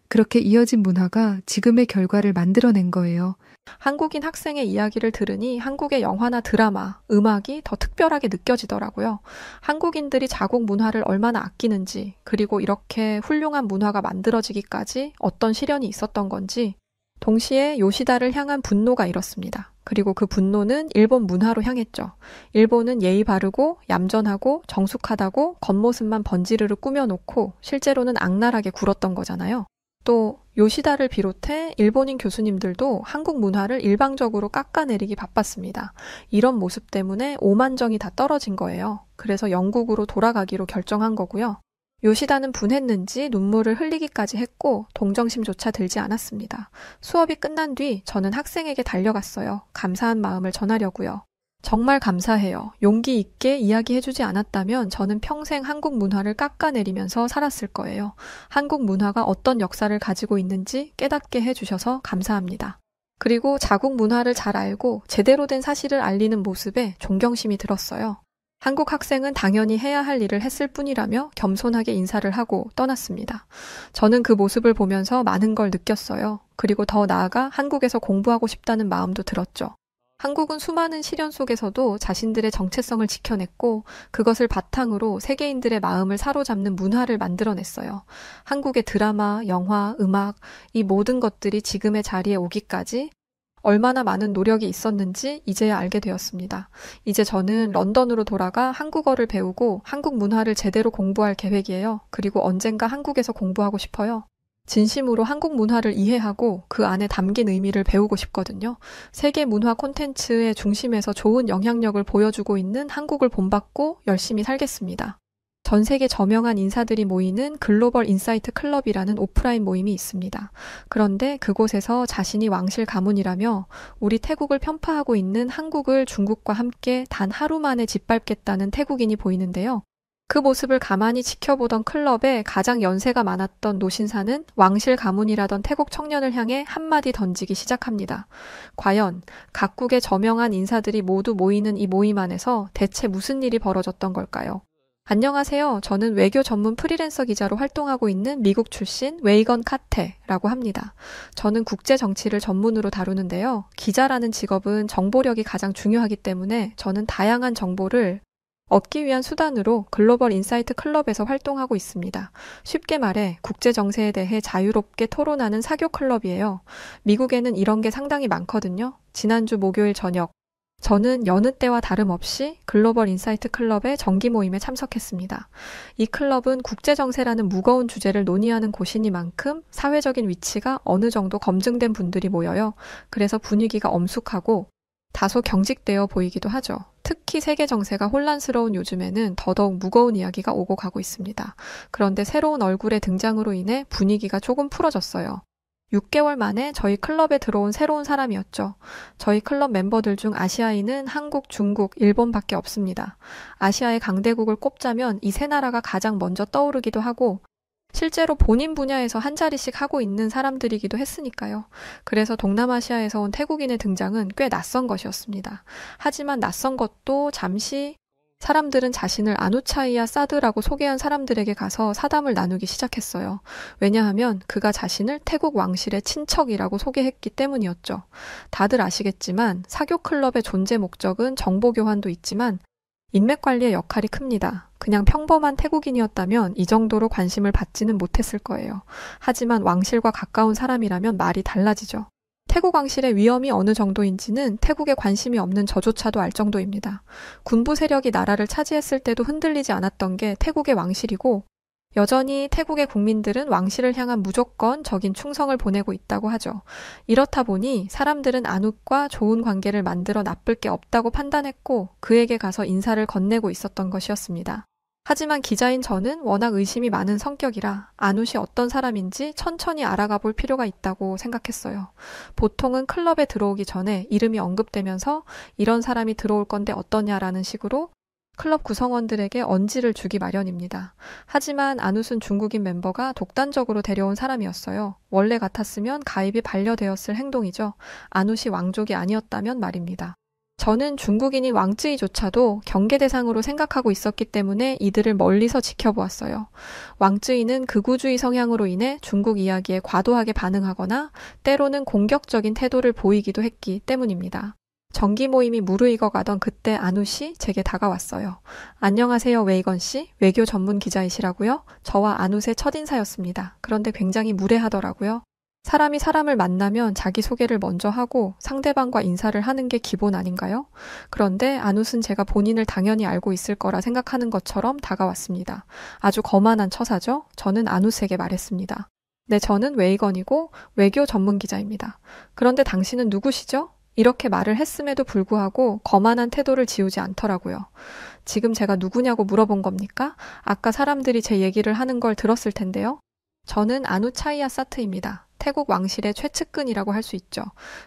그렇게 이어진 문화가 지금의 결과를 만들어낸 거예요. 한국인 학생의 이야기를 들으니 한국의 영화나 드라마, 음악이 더 특별하게 느껴지더라고요. 한국인들이 자국 문화를 얼마나 아끼는지, 그리고 이렇게 훌륭한 문화가 만들어지기까지 어떤 시련이 있었던 건지, 동시에 요시다를 향한 분노가 일었습니다. 그리고 그 분노는 일본 문화로 향했죠. 일본은 예의 바르고 얌전하고 정숙하다고 겉모습만 번지르르 꾸며놓고 실제로는 악랄하게 굴었던 거잖아요. 또 요시다를 비롯해 일본인 교수님들도 한국 문화를 일방적으로 깎아내리기 바빴습니다. 이런 모습 때문에 오만정이 다 떨어진 거예요. 그래서 영국으로 돌아가기로 결정한 거고요. 요시다는 분했는지 눈물을 흘리기까지 했고 동정심조차 들지 않았습니다. 수업이 끝난 뒤 저는 학생에게 달려갔어요. 감사한 마음을 전하려고요. 정말 감사해요. 용기 있게 이야기해주지 않았다면 저는 평생 한국 문화를 깎아내리면서 살았을 거예요. 한국 문화가 어떤 역사를 가지고 있는지 깨닫게 해주셔서 감사합니다. 그리고 자국 문화를 잘 알고 제대로 된 사실을 알리는 모습에 존경심이 들었어요. 한국 학생은 당연히 해야 할 일을 했을 뿐이라며 겸손하게 인사를 하고 떠났습니다. 저는 그 모습을 보면서 많은 걸 느꼈어요. 그리고 더 나아가 한국에서 공부하고 싶다는 마음도 들었죠. 한국은 수많은 시련 속에서도 자신들의 정체성을 지켜냈고 그것을 바탕으로 세계인들의 마음을 사로잡는 문화를 만들어냈어요. 한국의 드라마, 영화, 음악, 이 모든 것들이 지금의 자리에 오기까지 얼마나 많은 노력이 있었는지 이제야 알게 되었습니다. 이제 저는 런던으로 돌아가 한국어를 배우고 한국 문화를 제대로 공부할 계획이에요. 그리고 언젠가 한국에서 공부하고 싶어요. 진심으로 한국 문화를 이해하고 그 안에 담긴 의미를 배우고 싶거든요. 세계 문화 콘텐츠의 중심에서 좋은 영향력을 보여주고 있는 한국을 본받고 열심히 살겠습니다. 전 세계 저명한 인사들이 모이는 글로벌 인사이트 클럽이라는 오프라인 모임이 있습니다. 그런데 그곳에서 자신이 왕실 가문이라며 우리 태국을 편파하고 있는 한국을 중국과 함께 단 하루 만에 짓밟겠다는 태국인이 보이는데요. 그 모습을 가만히 지켜보던 클럽에 가장 연세가 많았던 노신사는 왕실 가문이라던 태국 청년을 향해 한마디 던지기 시작합니다. 과연 각국의 저명한 인사들이 모두 모이는 이 모임 안에서 대체 무슨 일이 벌어졌던 걸까요? 안녕하세요. 저는 외교 전문 프리랜서 기자로 활동하고 있는 미국 출신 웨이건 카테라고 합니다. 저는 국제 정치를 전문으로 다루는데요. 기자라는 직업은 정보력이 가장 중요하기 때문에 저는 다양한 정보를 얻기 위한 수단으로 글로벌 인사이트 클럽에서 활동하고 있습니다. 쉽게 말해 국제 정세에 대해 자유롭게 토론하는 사교 클럽이에요. 미국에는 이런 게 상당히 많거든요. 지난주 목요일 저녁 저는 여느 때와 다름없이 글로벌 인사이트 클럽의 정기 모임에 참석했습니다. 이 클럽은 국제정세라는 무거운 주제를 논의하는 곳이니만큼 사회적인 위치가 어느 정도 검증된 분들이 모여요. 그래서 분위기가 엄숙하고 다소 경직되어 보이기도 하죠. 특히 세계 정세가 혼란스러운 요즘에는 더더욱 무거운 이야기가 오고 가고 있습니다. 그런데 새로운 얼굴의 등장으로 인해 분위기가 조금 풀어졌어요. 6개월 만에 저희 클럽에 들어온 새로운 사람이었죠. 저희 클럽 멤버들 중 아시아인은 한국, 중국, 일본밖에 없습니다. 아시아의 강대국을 꼽자면 이 세 나라가 가장 먼저 떠오르기도 하고 실제로 본인 분야에서 한 자리씩 하고 있는 사람들이기도 했으니까요. 그래서 동남아시아에서 온 태국인의 등장은 꽤 낯선 것이었습니다. 하지만 낯선 것도 잠시 사람들은 자신을 아누차이야 사드라고 소개한 사람들에게 가서 사담을 나누기 시작했어요. 왜냐하면 그가 자신을 태국 왕실의 친척이라고 소개했기 때문이었죠. 다들 아시겠지만 사교 클럽의 존재 목적은 정보 교환도 있지만 인맥 관리의 역할이 큽니다. 그냥 평범한 태국인이었다면 이 정도로 관심을 받지는 못했을 거예요. 하지만 왕실과 가까운 사람이라면 말이 달라지죠. 태국 왕실의 위험이 어느 정도인지는 태국에 관심이 없는 저조차도 알 정도입니다. 군부 세력이 나라를 차지했을 때도 흔들리지 않았던 게 태국의 왕실이고 여전히 태국의 국민들은 왕실을 향한 무조건적인 충성을 보내고 있다고 하죠. 이렇다 보니 사람들은 안욱과 좋은 관계를 만들어 나쁠 게 없다고 판단했고 그에게 가서 인사를 건네고 있었던 것이었습니다. 하지만 기자인 저는 워낙 의심이 많은 성격이라 아누시 어떤 사람인지 천천히 알아가 볼 필요가 있다고 생각했어요. 보통은 클럽에 들어오기 전에 이름이 언급되면서 이런 사람이 들어올 건데 어떠냐라는 식으로 클럽 구성원들에게 언지를 주기 마련입니다. 하지만 아누스는 중국인 멤버가 독단적으로 데려온 사람이었어요. 원래 같았으면 가입이 반려되었을 행동이죠. 아누시 왕족이 아니었다면 말입니다. 저는 중국인인 왕쯔이조차도 경계 대상으로 생각하고 있었기 때문에 이들을 멀리서 지켜보았어요. 왕쯔이는 극우주의 성향으로 인해 중국 이야기에 과도하게 반응하거나 때로는 공격적인 태도를 보이기도 했기 때문입니다. 정기 모임이 무르익어가던 그때 아누시 제게 다가왔어요. 안녕하세요 웨이건 씨, 외교 전문 기자이시라고요? 저와 아누스의 첫인사였습니다. 그런데 굉장히 무례하더라고요. 사람이 사람을 만나면 자기소개를 먼저 하고 상대방과 인사를 하는 게 기본 아닌가요? 그런데 아누스는 제가 본인을 당연히 알고 있을 거라 생각하는 것처럼 다가왔습니다. 아주 거만한 처사죠? 저는 아누스에게 말했습니다. 네, 저는 웨이건이고 외교 전문 기자입니다. 그런데 당신은 누구시죠? 이렇게 말을 했음에도 불구하고 거만한 태도를 지우지 않더라고요. 지금 제가 누구냐고 물어본 겁니까? 아까 사람들이 제 얘기를 하는 걸 들었을 텐데요. 저는 아누차이야 사트입니다. 태국 왕실의 최측근이라고 할 수 있죠.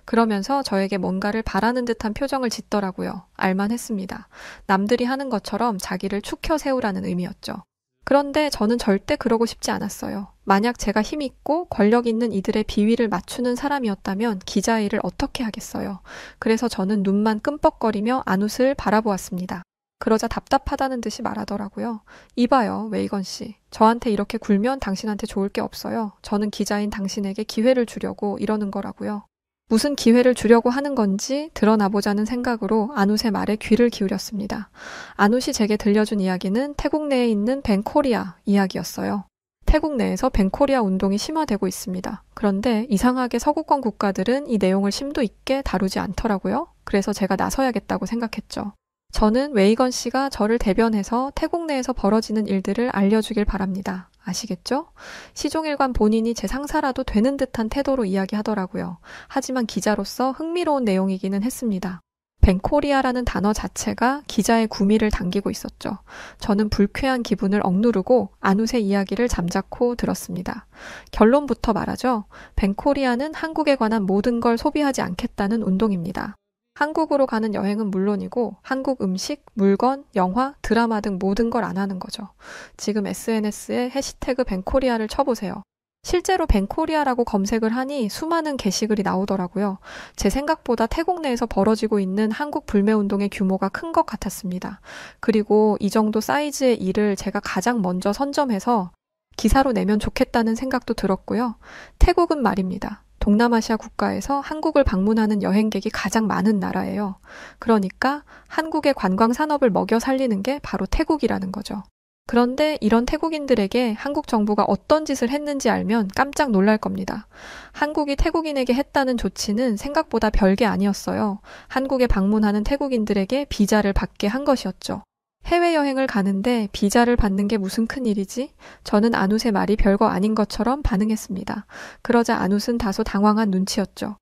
그러면서 저에게 뭔가를 바라는 듯한 표정을 짓더라고요. 알만했습니다. 남들이 하는 것처럼 자기를 축혀 세우라는 의미였죠. 그런데 저는 절대 그러고 싶지 않았어요. 만약 제가 힘 있고 권력 있는 이들의 비위를 맞추는 사람이었다면 기자 일을 어떻게 하겠어요. 그래서 저는 눈만 끔뻑거리며 아누스를 바라보았습니다. 그러자 답답하다는 듯이 말하더라고요. 이봐요, 웨이건 씨. 저한테 이렇게 굴면 당신한테 좋을 게 없어요. 저는 기자인 당신에게 기회를 주려고 이러는 거라고요. 무슨 기회를 주려고 하는 건지 드러나보자는 생각으로 아누스의 말에 귀를 기울였습니다. 아누시 제게 들려준 이야기는 태국 내에 있는 벤코리아 이야기였어요. 태국 내에서 벤코리아 운동이 심화되고 있습니다. 그런데 이상하게 서구권 국가들은 이 내용을 심도 있게 다루지 않더라고요. 그래서 제가 나서야겠다고 생각했죠. 저는 웨이건 씨가 저를 대변해서 태국 내에서 벌어지는 일들을 알려주길 바랍니다. 아시겠죠? 시종일관 본인이 제 상사라도 되는 듯한 태도로 이야기하더라고요. 하지만 기자로서 흥미로운 내용이기는 했습니다. 벤코리아라는 단어 자체가 기자의 구미를 당기고 있었죠. 저는 불쾌한 기분을 억누르고 아누스의 이야기를 잠자코 들었습니다. 결론부터 말하죠. 벤코리아는 한국에 관한 모든 걸 소비하지 않겠다는 운동입니다. 한국으로 가는 여행은 물론이고 한국 음식, 물건, 영화, 드라마 등 모든 걸 안 하는 거죠. 지금 SNS에 해시태그 벤코리아를 쳐보세요. 실제로 벤코리아라고 검색을 하니 수많은 게시글이 나오더라고요. 제 생각보다 태국 내에서 벌어지고 있는 한국 불매운동의 규모가 큰 것 같았습니다. 그리고 이 정도 사이즈의 일을 제가 가장 먼저 선점해서 기사로 내면 좋겠다는 생각도 들었고요. 태국은 말입니다. 동남아시아 국가에서 한국을 방문하는 여행객이 가장 많은 나라예요. 그러니까 한국의 관광 산업을 먹여 살리는 게 바로 태국이라는 거죠. 그런데 이런 태국인들에게 한국 정부가 어떤 짓을 했는지 알면 깜짝 놀랄 겁니다. 한국이 태국인에게 했다는 조치는 생각보다 별게 아니었어요. 한국에 방문하는 태국인들에게 비자를 받게 한 것이었죠. 해외여행을 가는데 비자를 받는 게 무슨 큰일이지? 저는 아누스의 말이 별거 아닌 것처럼 반응했습니다. 그러자 아누스는 다소 당황한 눈치였죠.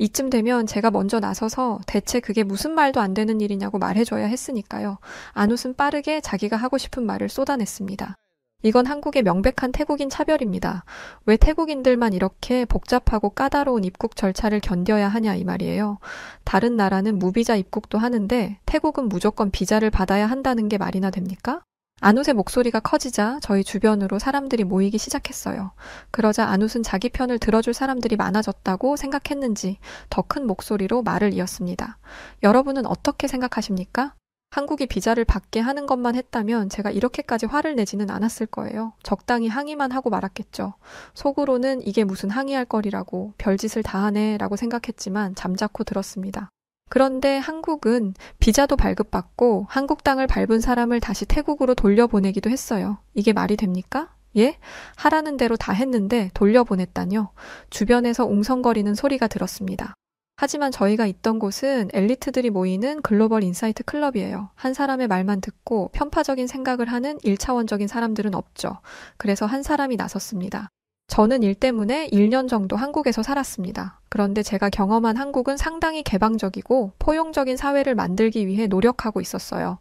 이쯤 되면 제가 먼저 나서서 대체 그게 무슨 말도 안 되는 일이냐고 말해줘야 했으니까요. 아누스는 빠르게 자기가 하고 싶은 말을 쏟아냈습니다. 이건 한국의 명백한 태국인 차별입니다. 왜 태국인들만 이렇게 복잡하고 까다로운 입국 절차를 견뎌야 하냐 이 말이에요. 다른 나라는 무비자 입국도 하는데 태국은 무조건 비자를 받아야 한다는 게 말이나 됩니까? 아누스의 목소리가 커지자 저희 주변으로 사람들이 모이기 시작했어요. 그러자 아누스는 자기 편을 들어줄 사람들이 많아졌다고 생각했는지 더 큰 목소리로 말을 이었습니다. 여러분은 어떻게 생각하십니까? 한국이 비자를 받게 하는 것만 했다면 제가 이렇게까지 화를 내지는 않았을 거예요. 적당히 항의만 하고 말았겠죠. 속으로는 이게 무슨 항의할 거리라고 별짓을 다 하네 라고 생각했지만 잠자코 들었습니다. 그런데 한국은 비자도 발급받고 한국 땅을 밟은 사람을 다시 태국으로 돌려보내기도 했어요. 이게 말이 됩니까? 예? 하라는 대로 다 했는데 돌려보냈다뇨. 주변에서 웅성거리는 소리가 들었습니다. 하지만 저희가 있던 곳은 엘리트들이 모이는 글로벌 인사이트 클럽이에요. 한 사람의 말만 듣고 편파적인 생각을 하는 1차원적인 사람들은 없죠. 그래서 한 사람이 나섰습니다. 저는 일 때문에 1년 정도 한국에서 살았습니다. 그런데 제가 경험한 한국은 상당히 개방적이고 포용적인 사회를 만들기 위해 노력하고 있었어요.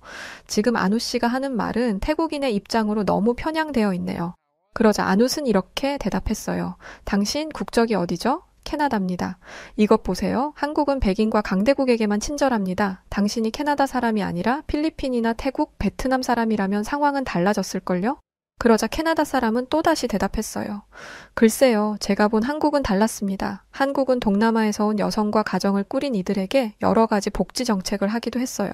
지금 아누 씨가 하는 말은 태국인의 입장으로 너무 편향되어 있네요. 그러자 아누스는 이렇게 대답했어요. 당신 국적이 어디죠? 캐나다입니다. 이것 보세요. 한국은 백인과 강대국에게만 친절합니다. 당신이 캐나다 사람이 아니라 필리핀이나 태국, 베트남 사람이라면 상황은 달라졌을걸요? 그러자 캐나다 사람은 또다시 대답했어요. 글쎄요, 제가 본 한국은 달랐습니다. 한국은 동남아에서 온 여성과 가정을 꾸린 이들에게 여러 가지 복지 정책을 하기도 했어요.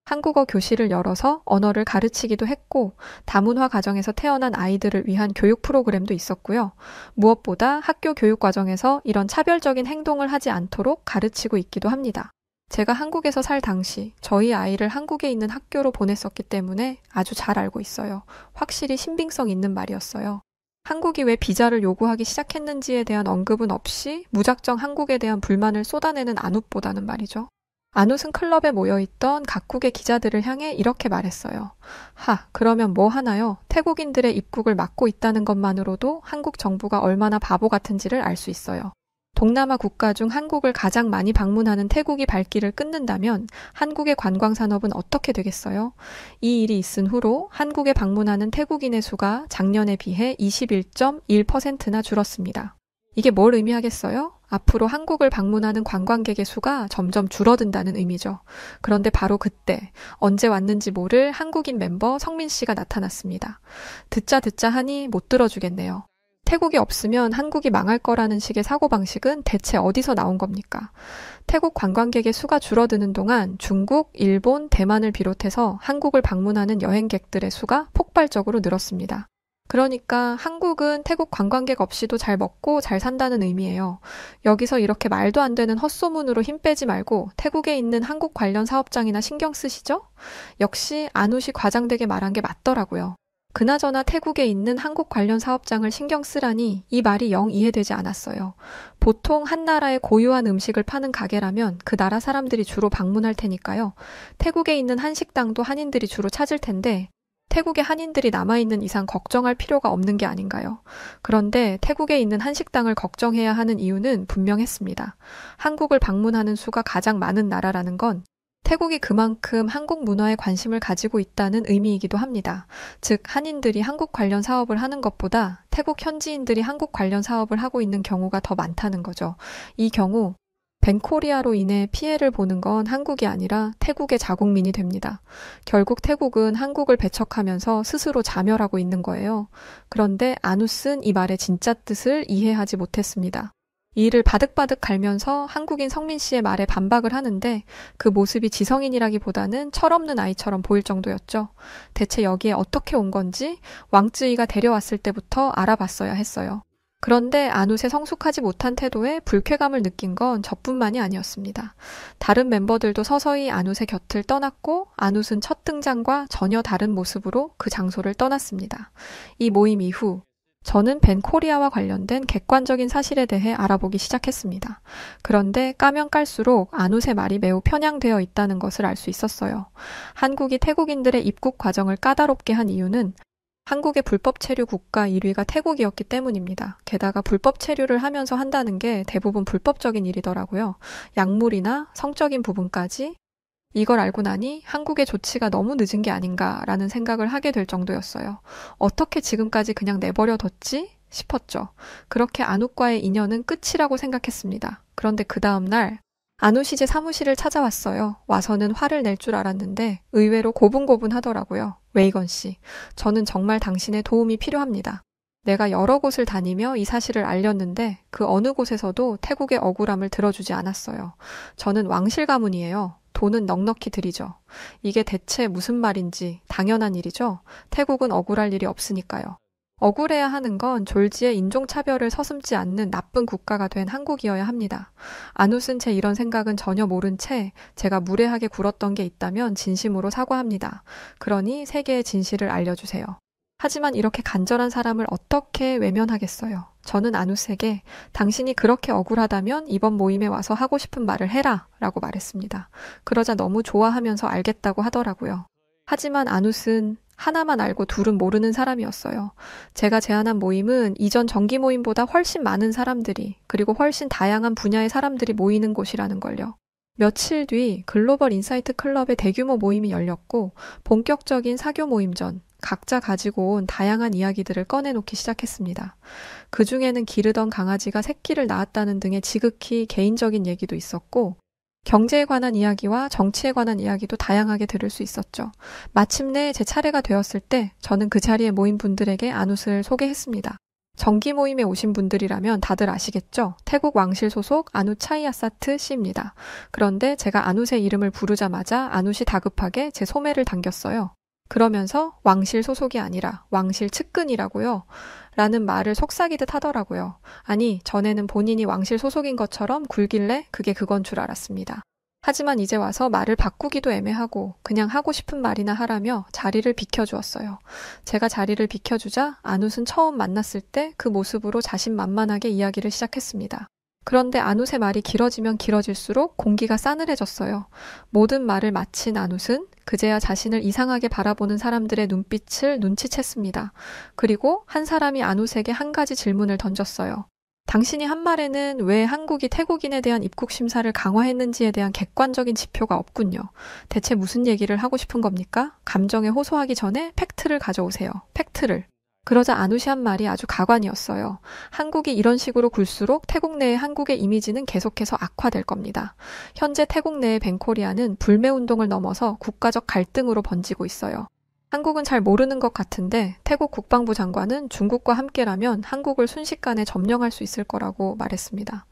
한국어 교실을 열어서 언어를 가르치기도 했고 다문화 가정에서 태어난 아이들을 위한 교육 프로그램도 있었고요. 무엇보다 학교 교육 과정에서 이런 차별적인 행동을 하지 않도록 가르치고 있기도 합니다. 제가 한국에서 살 당시 저희 아이를 한국에 있는 학교로 보냈었기 때문에 아주 잘 알고 있어요. 확실히 신빙성 있는 말이었어요. 한국이 왜 비자를 요구하기 시작했는지에 대한 언급은 없이 무작정 한국에 대한 불만을 쏟아내는 아눕보다는 말이죠. 아누스는 클럽에 모여있던 각국의 기자들을 향해 이렇게 말했어요. 그러면 뭐 하나요? 태국인들의 입국을 막고 있다는 것만으로도 한국 정부가 얼마나 바보 같은지를 알 수 있어요. 동남아 국가 중 한국을 가장 많이 방문하는 태국이 발길을 끊는다면 한국의 관광산업은 어떻게 되겠어요? 이 일이 있은 후로 한국에 방문하는 태국인의 수가 작년에 비해 21.1%나 줄었습니다. 이게 뭘 의미하겠어요? 앞으로 한국을 방문하는 관광객의 수가 점점 줄어든다는 의미죠. 그런데 바로 그때 언제 왔는지 모를 한국인 멤버 성민 씨가 나타났습니다. 듣자 하니 못 들어주겠네요. 태국이 없으면 한국이 망할 거라는 식의 사고방식은 대체 어디서 나온 겁니까? 태국 관광객의 수가 줄어드는 동안 중국, 일본, 대만을 비롯해서 한국을 방문하는 여행객들의 수가 폭발적으로 늘었습니다. 그러니까 한국은 태국 관광객 없이도 잘 먹고 잘 산다는 의미예요. 여기서 이렇게 말도 안 되는 헛소문으로 힘 빼지 말고 태국에 있는 한국 관련 사업장이나 신경 쓰시죠? 역시 아누시 과장되게 말한 게 맞더라고요. 그나저나 태국에 있는 한국 관련 사업장을 신경 쓰라니 이 말이 영 이해되지 않았어요. 보통 한 나라의 고유한 음식을 파는 가게라면 그 나라 사람들이 주로 방문할 테니까요. 태국에 있는 한식당도 한인들이 주로 찾을 텐데 태국에 한인들이 남아있는 이상 걱정할 필요가 없는 게 아닌가요? 그런데 태국에 있는 한식당을 걱정해야 하는 이유는 분명했습니다. 한국을 방문하는 수가 가장 많은 나라라는 건 태국이 그만큼 한국 문화에 관심을 가지고 있다는 의미이기도 합니다. 즉, 한인들이 한국 관련 사업을 하는 것보다 태국 현지인들이 한국 관련 사업을 하고 있는 경우가 더 많다는 거죠. 이 경우 벤코리아로 인해 피해를 보는 건 한국이 아니라 태국의 자국민이 됩니다. 결국 태국은 한국을 배척하면서 스스로 자멸하고 있는 거예요. 그런데 아누스는 이 말의 진짜 뜻을 이해하지 못했습니다. 이를 바득바득 갈면서 한국인 성민 씨의 말에 반박을 하는데 그 모습이 지성인이라기보다는 철없는 아이처럼 보일 정도였죠. 대체 여기에 어떻게 온 건지 왕쯔이가 데려왔을 때부터 알아봤어야 했어요. 그런데 아누세 성숙하지 못한 태도에 불쾌감을 느낀 건 저뿐만이 아니었습니다. 다른 멤버들도 서서히 아누세 곁을 떠났고 아누스는 첫 등장과 전혀 다른 모습으로 그 장소를 떠났습니다. 이 모임 이후 저는 벤코리아와 관련된 객관적인 사실에 대해 알아보기 시작했습니다. 그런데 까면 깔수록 아누세 말이 매우 편향되어 있다는 것을 알 수 있었어요. 한국이 태국인들의 입국 과정을 까다롭게 한 이유는 한국의 불법 체류 국가 1위가 태국이었기 때문입니다. 게다가 불법 체류를 하면서 한다는 게 대부분 불법적인 일이더라고요. 약물이나 성적인 부분까지. 이걸 알고 나니 한국의 조치가 너무 늦은 게 아닌가라는 생각을 하게 될 정도였어요. 어떻게 지금까지 그냥 내버려뒀지? 싶었죠. 그렇게 안욱과의 인연은 끝이라고 생각했습니다. 그런데 그 다음 날 안우시 제 사무실을 찾아왔어요. 와서는 화를 낼 줄 알았는데 의외로 고분고분하더라고요. 웨이건 씨, 저는 정말 당신의 도움이 필요합니다. 내가 여러 곳을 다니며 이 사실을 알렸는데 그 어느 곳에서도 태국의 억울함을 들어주지 않았어요. 저는 왕실 가문이에요. 돈은 넉넉히 드리죠. 이게 대체 무슨 말인지 당연한 일이죠. 태국은 억울할 일이 없으니까요. 억울해야 하는 건 졸지에 인종차별을 서슴지 않는 나쁜 국가가 된 한국이어야 합니다. 안웃은 제 이런 생각은 전혀 모른 채 제가 무례하게 굴었던 게 있다면 진심으로 사과합니다. 그러니 세계의 진실을 알려주세요. 하지만 이렇게 간절한 사람을 어떻게 외면하겠어요. 저는 안웃에게 당신이 그렇게 억울하다면 이번 모임에 와서 하고 싶은 말을 해라 라고 말했습니다. 그러자 너무 좋아하면서 알겠다고 하더라고요. 하지만 안웃은 하나만 알고 둘은 모르는 사람이었어요. 제가 제안한 모임은 이전 정기 모임보다 훨씬 많은 사람들이 그리고 훨씬 다양한 분야의 사람들이 모이는 곳이라는 걸요. 며칠 뒤 글로벌 인사이트 클럽의 대규모 모임이 열렸고 본격적인 사교 모임 전 각자 가지고 온 다양한 이야기들을 꺼내놓기 시작했습니다. 그 중에는 기르던 강아지가 새끼를 낳았다는 등의 지극히 개인적인 얘기도 있었고 경제에 관한 이야기와 정치에 관한 이야기도 다양하게 들을 수 있었죠. 마침내 제 차례가 되었을 때 저는 그 자리에 모인 분들에게 안웃을 소개했습니다. 정기 모임에 오신 분들이라면 다들 아시겠죠? 태국 왕실 소속 안웃 차이아사트 씨입니다. 그런데 제가 안웃의 이름을 부르자마자 안웃이 다급하게 제 소매를 당겼어요. 그러면서 왕실 소속이 아니라 왕실 측근이라고요. 라는 말을 속삭이듯 하더라고요. 아니, 전에는 본인이 왕실 소속인 것처럼 굴길래 그게 그건 줄 알았습니다. 하지만 이제 와서 말을 바꾸기도 애매하고 그냥 하고 싶은 말이나 하라며 자리를 비켜주었어요. 제가 자리를 비켜주자 안웃은 처음 만났을 때 그 모습으로 자신만만하게 이야기를 시작했습니다. 그런데 안웃의 말이 길어지면 길어질수록 공기가 싸늘해졌어요. 모든 말을 마친 안웃은 그제야 자신을 이상하게 바라보는 사람들의 눈빛을 눈치챘습니다. 그리고 한 사람이 안웃에게 한 가지 질문을 던졌어요. 당신이 한 말에는 왜 한국이 태국인에 대한 입국 심사를 강화했는지에 대한 객관적인 지표가 없군요. 대체 무슨 얘기를 하고 싶은 겁니까? 감정에 호소하기 전에 팩트를 가져오세요. 팩트를. 그러자 안웃이 한 말이 아주 가관이었어요. 한국이 이런 식으로 굴수록 태국 내의 한국의 이미지는 계속해서 악화될 겁니다. 현재 태국 내의 벤코리아는 불매운동을 넘어서 국가적 갈등으로 번지고 있어요. 한국은 잘 모르는 것 같은데 태국 국방부 장관은 중국과 함께라면 한국을 순식간에 점령할 수 있을 거라고 말했습니다.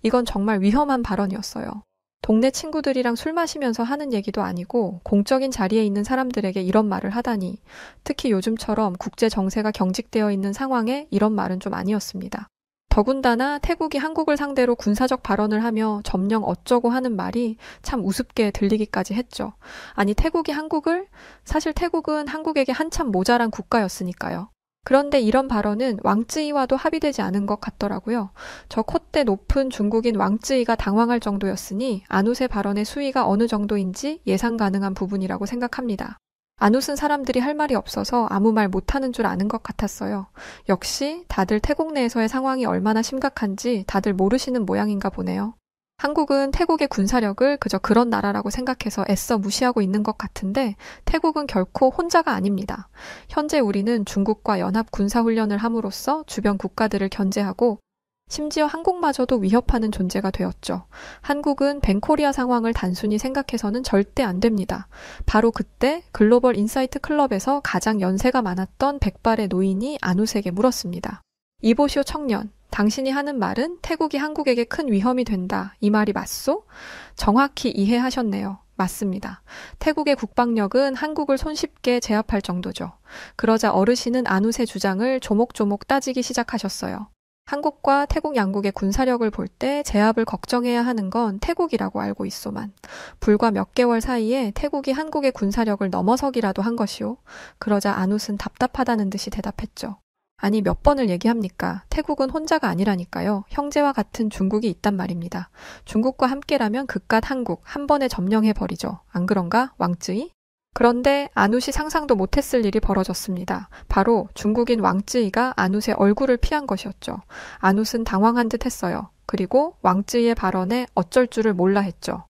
이건 정말 위험한 발언이었어요. 동네 친구들이랑 술 마시면서 하는 얘기도 아니고 공적인 자리에 있는 사람들에게 이런 말을 하다니, 특히 요즘처럼 국제 정세가 경직되어 있는 상황에 이런 말은 좀 아니었습니다. 더군다나 태국이 한국을 상대로 군사적 발언을 하며 점령 어쩌고 하는 말이 참 우습게 들리기까지 했죠. 아니, 태국이 한국을? 사실 태국은 한국에게 한참 모자란 국가였으니까요. 그런데 이런 발언은 왕쯔이와도 합의되지 않은 것 같더라고요. 저 콧대 높은 중국인 왕쯔이가 당황할 정도였으니 안웃의 발언의 수위가 어느 정도인지 예상 가능한 부분이라고 생각합니다. 안웃은 사람들이 할 말이 없어서 아무 말 못하는 줄 아는 것 같았어요. 역시 다들 태국 내에서의 상황이 얼마나 심각한지 다들 모르시는 모양인가 보네요. 한국은 태국의 군사력을 그저 그런 나라라고 생각해서 애써 무시하고 있는 것 같은데 태국은 결코 혼자가 아닙니다. 현재 우리는 중국과 연합 군사훈련을 함으로써 주변 국가들을 견제하고 심지어 한국마저도 위협하는 존재가 되었죠. 한국은 벤코리아 상황을 단순히 생각해서는 절대 안 됩니다. 바로 그때 글로벌 인사이트 클럽에서 가장 연세가 많았던 백발의 노인이 안웃에게 물었습니다. 이보시오 청년, 당신이 하는 말은 태국이 한국에게 큰 위험이 된다. 이 말이 맞소? 정확히 이해하셨네요. 맞습니다. 태국의 국방력은 한국을 손쉽게 제압할 정도죠. 그러자 어르신은 안웃의 주장을 조목조목 따지기 시작하셨어요. 한국과 태국 양국의 군사력을 볼 때 제압을 걱정해야 하는 건 태국이라고 알고 있소만. 불과 몇 개월 사이에 태국이 한국의 군사력을 넘어서기라도 한 것이오. 그러자 안웃은 답답하다는 듯이 대답했죠. 아니 몇 번을 얘기합니까? 태국은 혼자가 아니라니까요. 형제와 같은 중국이 있단 말입니다. 중국과 함께라면 그깟 한국 한 번에 점령해버리죠. 안 그런가? 왕쯔이? 그런데 안웃이 상상도 못했을 일이 벌어졌습니다. 바로 중국인 왕쯔이가 안웃의 얼굴을 피한 것이었죠. 안웃은 당황한 듯 했어요. 그리고 왕쯔이의 발언에 어쩔 줄을 몰라 했죠.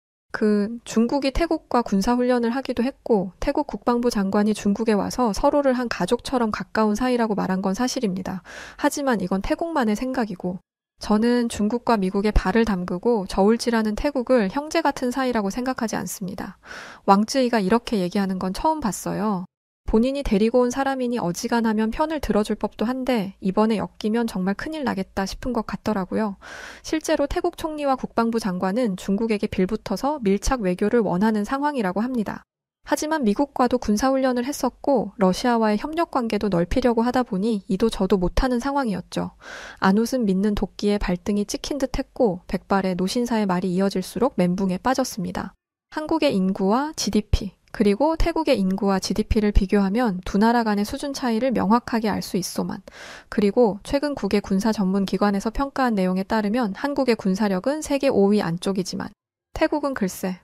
중국이 태국과 군사훈련을 하기도 했고 태국 국방부 장관이 중국에 와서 서로를 한 가족처럼 가까운 사이라고 말한 건 사실입니다. 하지만 이건 태국만의 생각이고 저는 중국과 미국에 발을 담그고 저울질하는 태국을 형제 같은 사이라고 생각하지 않습니다. 왕쯔이가 이렇게 얘기하는 건 처음 봤어요. 본인이 데리고 온 사람이니 어지간하면 편을 들어줄 법도 한데 이번에 엮이면 정말 큰일 나겠다 싶은 것 같더라고요. 실제로 태국 총리와 국방부 장관은 중국에게 빌붙어서 밀착 외교를 원하는 상황이라고 합니다. 하지만 미국과도 군사훈련을 했었고 러시아와의 협력관계도 넓히려고 하다 보니 이도 저도 못하는 상황이었죠. 안웃은 믿는 도끼에 발등이 찍힌 듯 했고 백발의 노신사의 말이 이어질수록 멘붕에 빠졌습니다. 한국의 인구와 GDP 그리고 태국의 인구와 GDP를 비교하면 두 나라 간의 수준 차이를 명확하게 알 수 있소만. 그리고 최근 국외 군사 전문 기관에서 평가한 내용에 따르면 한국의 군사력은 세계 5위 안쪽이지만 태국은 글쎄,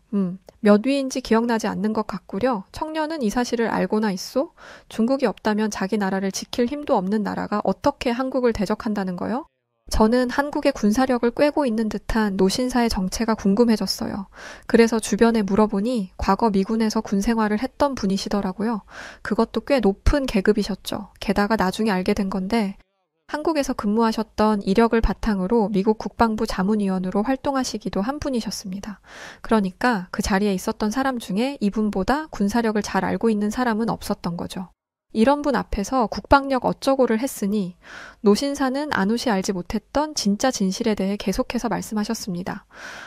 몇 위인지 기억나지 않는 것 같구려. 청년은 이 사실을 알고나 있소? 중국이 없다면 자기 나라를 지킬 힘도 없는 나라가 어떻게 한국을 대적한다는 거요? 저는 한국의 군사력을 꿰고 있는 듯한 노신사의 정체가 궁금해졌어요. 그래서 주변에 물어보니 과거 미군에서 군 생활을 했던 분이시더라고요. 그것도 꽤 높은 계급이셨죠. 게다가 나중에 알게 된 건데 한국에서 근무하셨던 이력을 바탕으로 미국 국방부 자문위원으로 활동하시기도 한 분이셨습니다. 그러니까 그 자리에 있었던 사람 중에 이분보다 군사력을 잘 알고 있는 사람은 없었던 거죠. 이런 분 앞에서 국방력 어쩌고를 했으니 노신사는 안웃이 알지 못했던 진짜 진실에 대해 계속해서 말씀하셨습니다.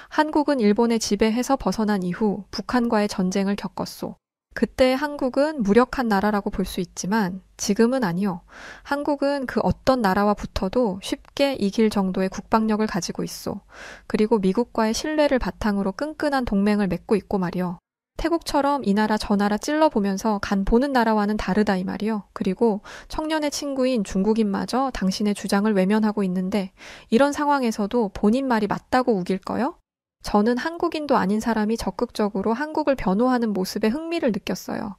한국은 일본의 지배해서 벗어난 이후 북한과의 전쟁을 겪었소. 그때 한국은 무력한 나라라고 볼 수 있지만 지금은 아니요. 한국은 그 어떤 나라와 붙어도 쉽게 이길 정도의 국방력을 가지고 있소. 그리고 미국과의 신뢰를 바탕으로 끈끈한 동맹을 맺고 있고 말이요. 태국처럼 이 나라 저 나라 찔러보면서 간 보는 나라와는 다르다 이 말이요. 그리고 청년의 친구인 중국인마저 당신의 주장을 외면하고 있는데 이런 상황에서도 본인 말이 맞다고 우길까요? 저는 한국인도 아닌 사람이 적극적으로 한국을 변호하는 모습에 흥미를 느꼈어요.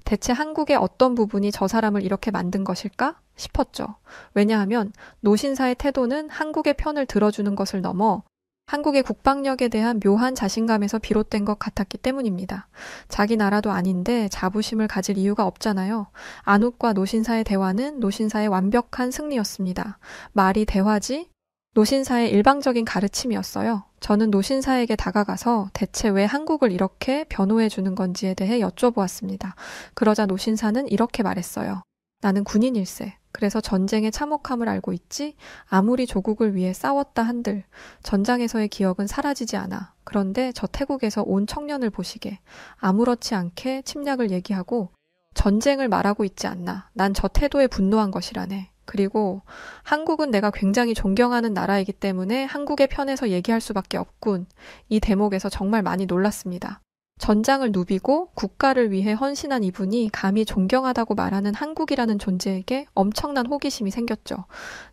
대체 한국의 어떤 부분이 저 사람을 이렇게 만든 것일까 싶었죠. 왜냐하면 노신사의 태도는 한국의 편을 들어주는 것을 넘어 한국의 국방력에 대한 묘한 자신감에서 비롯된 것 같았기 때문입니다. 자기 나라도 아닌데 자부심을 가질 이유가 없잖아요. 안웃과 노신사의 대화는 노신사의 완벽한 승리였습니다. 말이 대화지? 노신사의 일방적인 가르침이었어요. 저는 노신사에게 다가가서 대체 왜 한국을 이렇게 변호해 주는 건지에 대해 여쭤보았습니다. 그러자 노신사는 이렇게 말했어요. 나는 군인일세. 그래서 전쟁의 참혹함을 알고 있지? 아무리 조국을 위해 싸웠다 한들 전장에서의 기억은 사라지지 않아. 그런데 저 태국에서 온 청년을 보시게 아무렇지 않게 침략을 얘기하고 전쟁을 말하고 있지 않나. 난 저 태도에 분노한 것이라네. 그리고 한국은 내가 굉장히 존경하는 나라이기 때문에 한국의 편에서 얘기할 수밖에 없군. 이 대목에서 정말 많이 놀랐습니다. 전장을 누비고 국가를 위해 헌신한 이분이 감히 존경하다고 말하는 한국이라는 존재에게 엄청난 호기심이 생겼죠.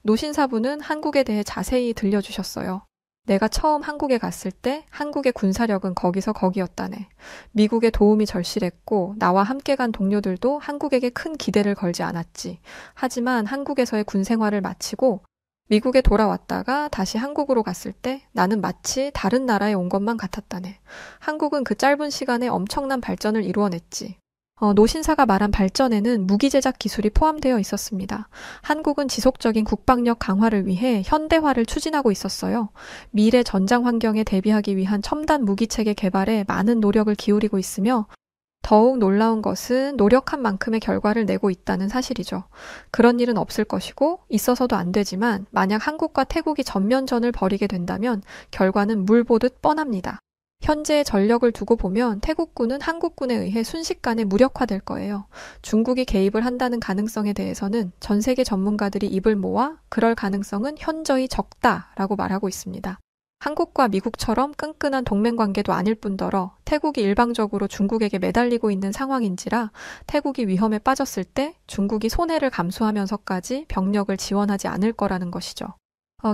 노신사분은 한국에 대해 자세히 들려주셨어요. 내가 처음 한국에 갔을 때 한국의 군사력은 거기서 거기였다네. 미국의 도움이 절실했고 나와 함께 간 동료들도 한국에게 큰 기대를 걸지 않았지. 하지만 한국에서의 군 생활을 마치고 미국에 돌아왔다가 다시 한국으로 갔을 때 나는 마치 다른 나라에 온 것만 같았다네. 한국은 그 짧은 시간에 엄청난 발전을 이루어냈지. 노신사가 말한 발전에는 무기 제작 기술이 포함되어 있었습니다. 한국은 지속적인 국방력 강화를 위해 현대화를 추진하고 있었어요. 미래 전장 환경에 대비하기 위한 첨단 무기체계 개발에 많은 노력을 기울이고 있으며 더욱 놀라운 것은 노력한 만큼의 결과를 내고 있다는 사실이죠. 그런 일은 없을 것이고 있어서도 안 되지만 만약 한국과 태국이 전면전을 벌이게 된다면 결과는 물 보듯 뻔합니다. 현재의 전력을 두고 보면 태국군은 한국군에 의해 순식간에 무력화될 거예요. 중국이 개입을 한다는 가능성에 대해서는 전 세계 전문가들이 입을 모아 그럴 가능성은 현저히 적다라고 말하고 있습니다. 한국과 미국처럼 끈끈한 동맹관계도 아닐 뿐더러 태국이 일방적으로 중국에게 매달리고 있는 상황인지라 태국이 위험에 빠졌을 때 중국이 손해를 감수하면서까지 병력을 지원하지 않을 거라는 것이죠.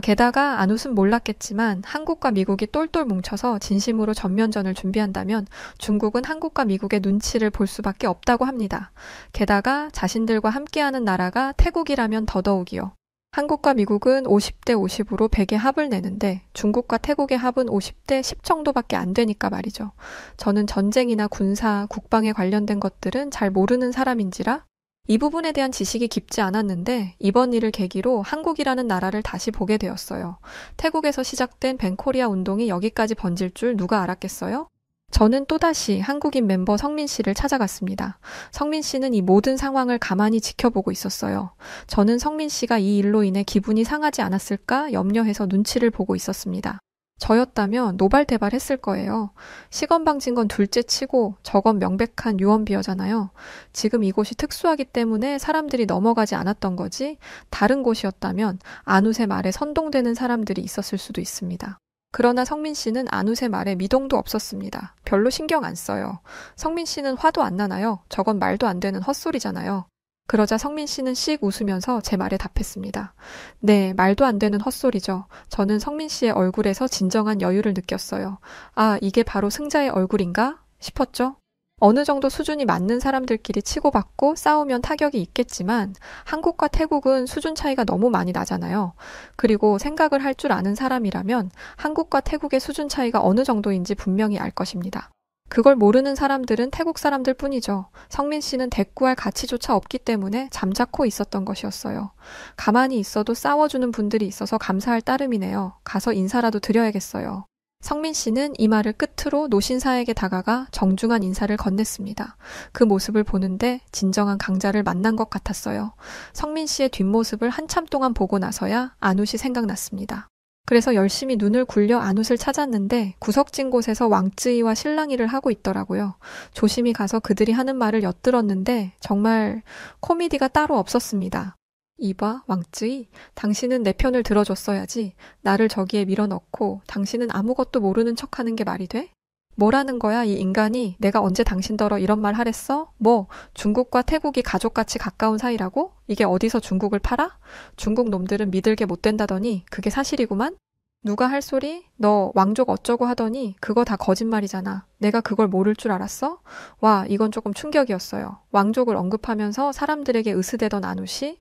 게다가 안웃은 몰랐겠지만 한국과 미국이 똘똘 뭉쳐서 진심으로 전면전을 준비한다면 중국은 한국과 미국의 눈치를 볼 수밖에 없다고 합니다. 게다가 자신들과 함께하는 나라가 태국이라면 더더욱이요. 한국과 미국은 50대 50으로 100의 합을 내는데 중국과 태국의 합은 50대 10 정도밖에 안 되니까 말이죠. 저는 전쟁이나 군사, 국방에 관련된 것들은 잘 모르는 사람인지라 이 부분에 대한 지식이 깊지 않았는데 이번 일을 계기로 한국이라는 나라를 다시 보게 되었어요. 태국에서 시작된 벤코리아 운동이 여기까지 번질 줄 누가 알았겠어요? 저는 또다시 한국인 멤버 성민 씨를 찾아갔습니다. 성민 씨는 이 모든 상황을 가만히 지켜보고 있었어요. 저는 성민 씨가 이 일로 인해 기분이 상하지 않았을까 염려해서 눈치를 보고 있었습니다. 저였다면 노발대발했을 거예요. 시건방진 건 둘째 치고 저건 명백한 유언비어잖아요. 지금 이곳이 특수하기 때문에 사람들이 넘어가지 않았던 거지 다른 곳이었다면 안웃의 말에 선동되는 사람들이 있었을 수도 있습니다. 그러나 성민 씨는 안웃의 말에 미동도 없었습니다. 별로 신경 안 써요. 성민 씨는 화도 안 나나요? 저건 말도 안 되는 헛소리잖아요. 그러자 성민 씨는 씩 웃으면서 제 말에 답했습니다. 네, 말도 안 되는 헛소리죠. 저는 성민 씨의 얼굴에서 진정한 여유를 느꼈어요. 아, 이게 바로 승자의 얼굴인가? 싶었죠. 어느 정도 수준이 맞는 사람들끼리 치고받고 싸우면 타격이 있겠지만 한국과 태국은 수준 차이가 너무 많이 나잖아요. 그리고 생각을 할 줄 아는 사람이라면 한국과 태국의 수준 차이가 어느 정도인지 분명히 알 것입니다. 그걸 모르는 사람들은 태국 사람들 뿐이죠. 성민 씨는 대꾸할 가치조차 없기 때문에 잠자코 있었던 것이었어요. 가만히 있어도 싸워주는 분들이 있어서 감사할 따름이네요. 가서 인사라도 드려야겠어요. 성민 씨는 이 말을 끝으로 노신사에게 다가가 정중한 인사를 건넸습니다. 그 모습을 보는데 진정한 강자를 만난 것 같았어요. 성민 씨의 뒷모습을 한참 동안 보고 나서야 안웃이 생각났습니다. 그래서 열심히 눈을 굴려 안웃을 찾았는데 구석진 곳에서 왕쯔이와 실랑이를 하고 있더라고요. 조심히 가서 그들이 하는 말을 엿들었는데 정말 코미디가 따로 없었습니다. 이봐, 왕쯔이, 당신은 내 편을 들어줬어야지. 나를 저기에 밀어넣고 당신은 아무것도 모르는 척하는 게 말이 돼? 뭐라는 거야, 이 인간이. 내가 언제 당신더러 이런 말 하랬어? 뭐, 중국과 태국이 가족같이 가까운 사이라고? 이게 어디서 중국을 팔아? 중국 놈들은 믿을 게 못 된다더니 그게 사실이구만? 누가 할 소리? 너 왕족 어쩌고 하더니 그거 다 거짓말이잖아. 내가 그걸 모를 줄 알았어? 와, 이건 조금 충격이었어요. 왕족을 언급하면서 사람들에게 으스대던 안웃이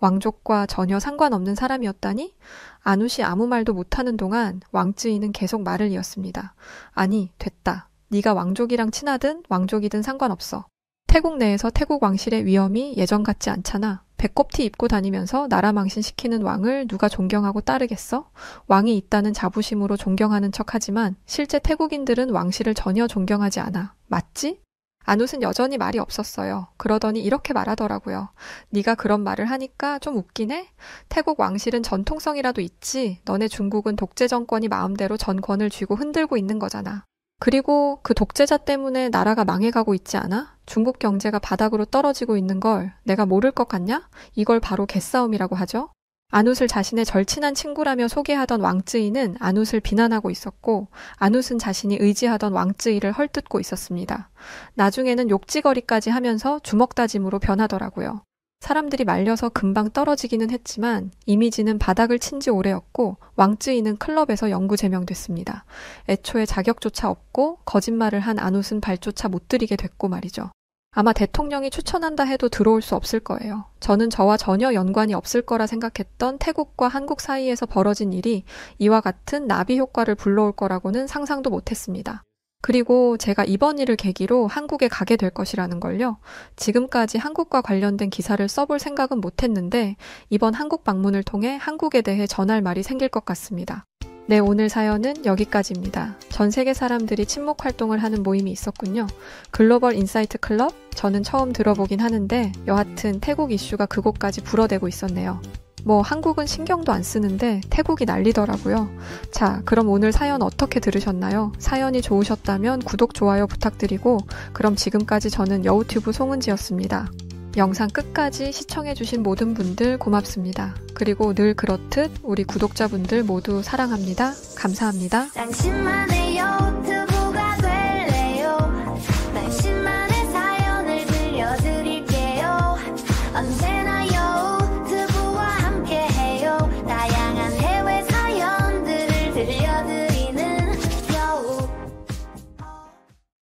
왕족과 전혀 상관없는 사람이었다니? 안웃이 아무 말도 못하는 동안 왕쯔이는 계속 말을 이었습니다. 아니, 됐다. 네가 왕족이랑 친하든 왕족이든 상관없어. 태국 내에서 태국 왕실의 위엄이 예전 같지 않잖아. 배꼽티 입고 다니면서 나라 망신시키는 왕을 누가 존경하고 따르겠어? 왕이 있다는 자부심으로 존경하는 척하지만 실제 태국인들은 왕실을 전혀 존경하지 않아. 맞지? 안웃은 여전히 말이 없었어요. 그러더니 이렇게 말하더라고요. 네가 그런 말을 하니까 좀 웃기네? 태국 왕실은 전통성이라도 있지. 너네 중국은 독재 정권이 마음대로 전권을 쥐고 흔들고 있는 거잖아. 그리고 그 독재자 때문에 나라가 망해가고 있지 않아? 중국 경제가 바닥으로 떨어지고 있는 걸 내가 모를 것 같냐? 이걸 바로 개싸움이라고 하죠. 안웃을 자신의 절친한 친구라며 소개하던 왕쯔이는 안웃을 비난하고 있었고 안웃은 자신이 의지하던 왕쯔이를 헐뜯고 있었습니다. 나중에는 욕지거리까지 하면서 주먹다짐으로 변하더라고요. 사람들이 말려서 금방 떨어지기는 했지만 이미지는 바닥을 친 지 오래였고 왕쯔이는 클럽에서 영구 제명됐습니다. 애초에 자격조차 없고 거짓말을 한 안웃은 발조차 못 들이게 됐고 말이죠. 아마 대통령이 추천한다 해도 들어올 수 없을 거예요. 저는 저와 전혀 연관이 없을 거라 생각했던 태국과 한국 사이에서 벌어진 일이 이와 같은 나비 효과를 불러올 거라고는 상상도 못했습니다. 그리고 제가 이번 일을 계기로 한국에 가게 될 것이라는 걸요. 지금까지 한국과 관련된 기사를 써볼 생각은 못했는데 이번 한국 방문을 통해 한국에 대해 전할 말이 생길 것 같습니다. 네, 오늘 사연은 여기까지입니다. 전 세계 사람들이 친목 활동을 하는 모임이 있었군요. 글로벌 인사이트 클럽? 저는 처음 들어보긴 하는데 여하튼 태국 이슈가 그곳까지 불어대고 있었네요. 한국은 신경도 안 쓰는데 태국이 난리더라고요. 자, 그럼 오늘 사연 어떻게 들으셨나요? 사연이 좋으셨다면 구독, 좋아요 부탁드리고, 그럼 지금까지 저는 여우튜브 송은지였습니다. 영상 끝까지 시청해주신 모든 분들 고맙습니다. 그리고 늘 그렇듯 우리 구독자분들 모두 사랑합니다. 감사합니다. 당신만의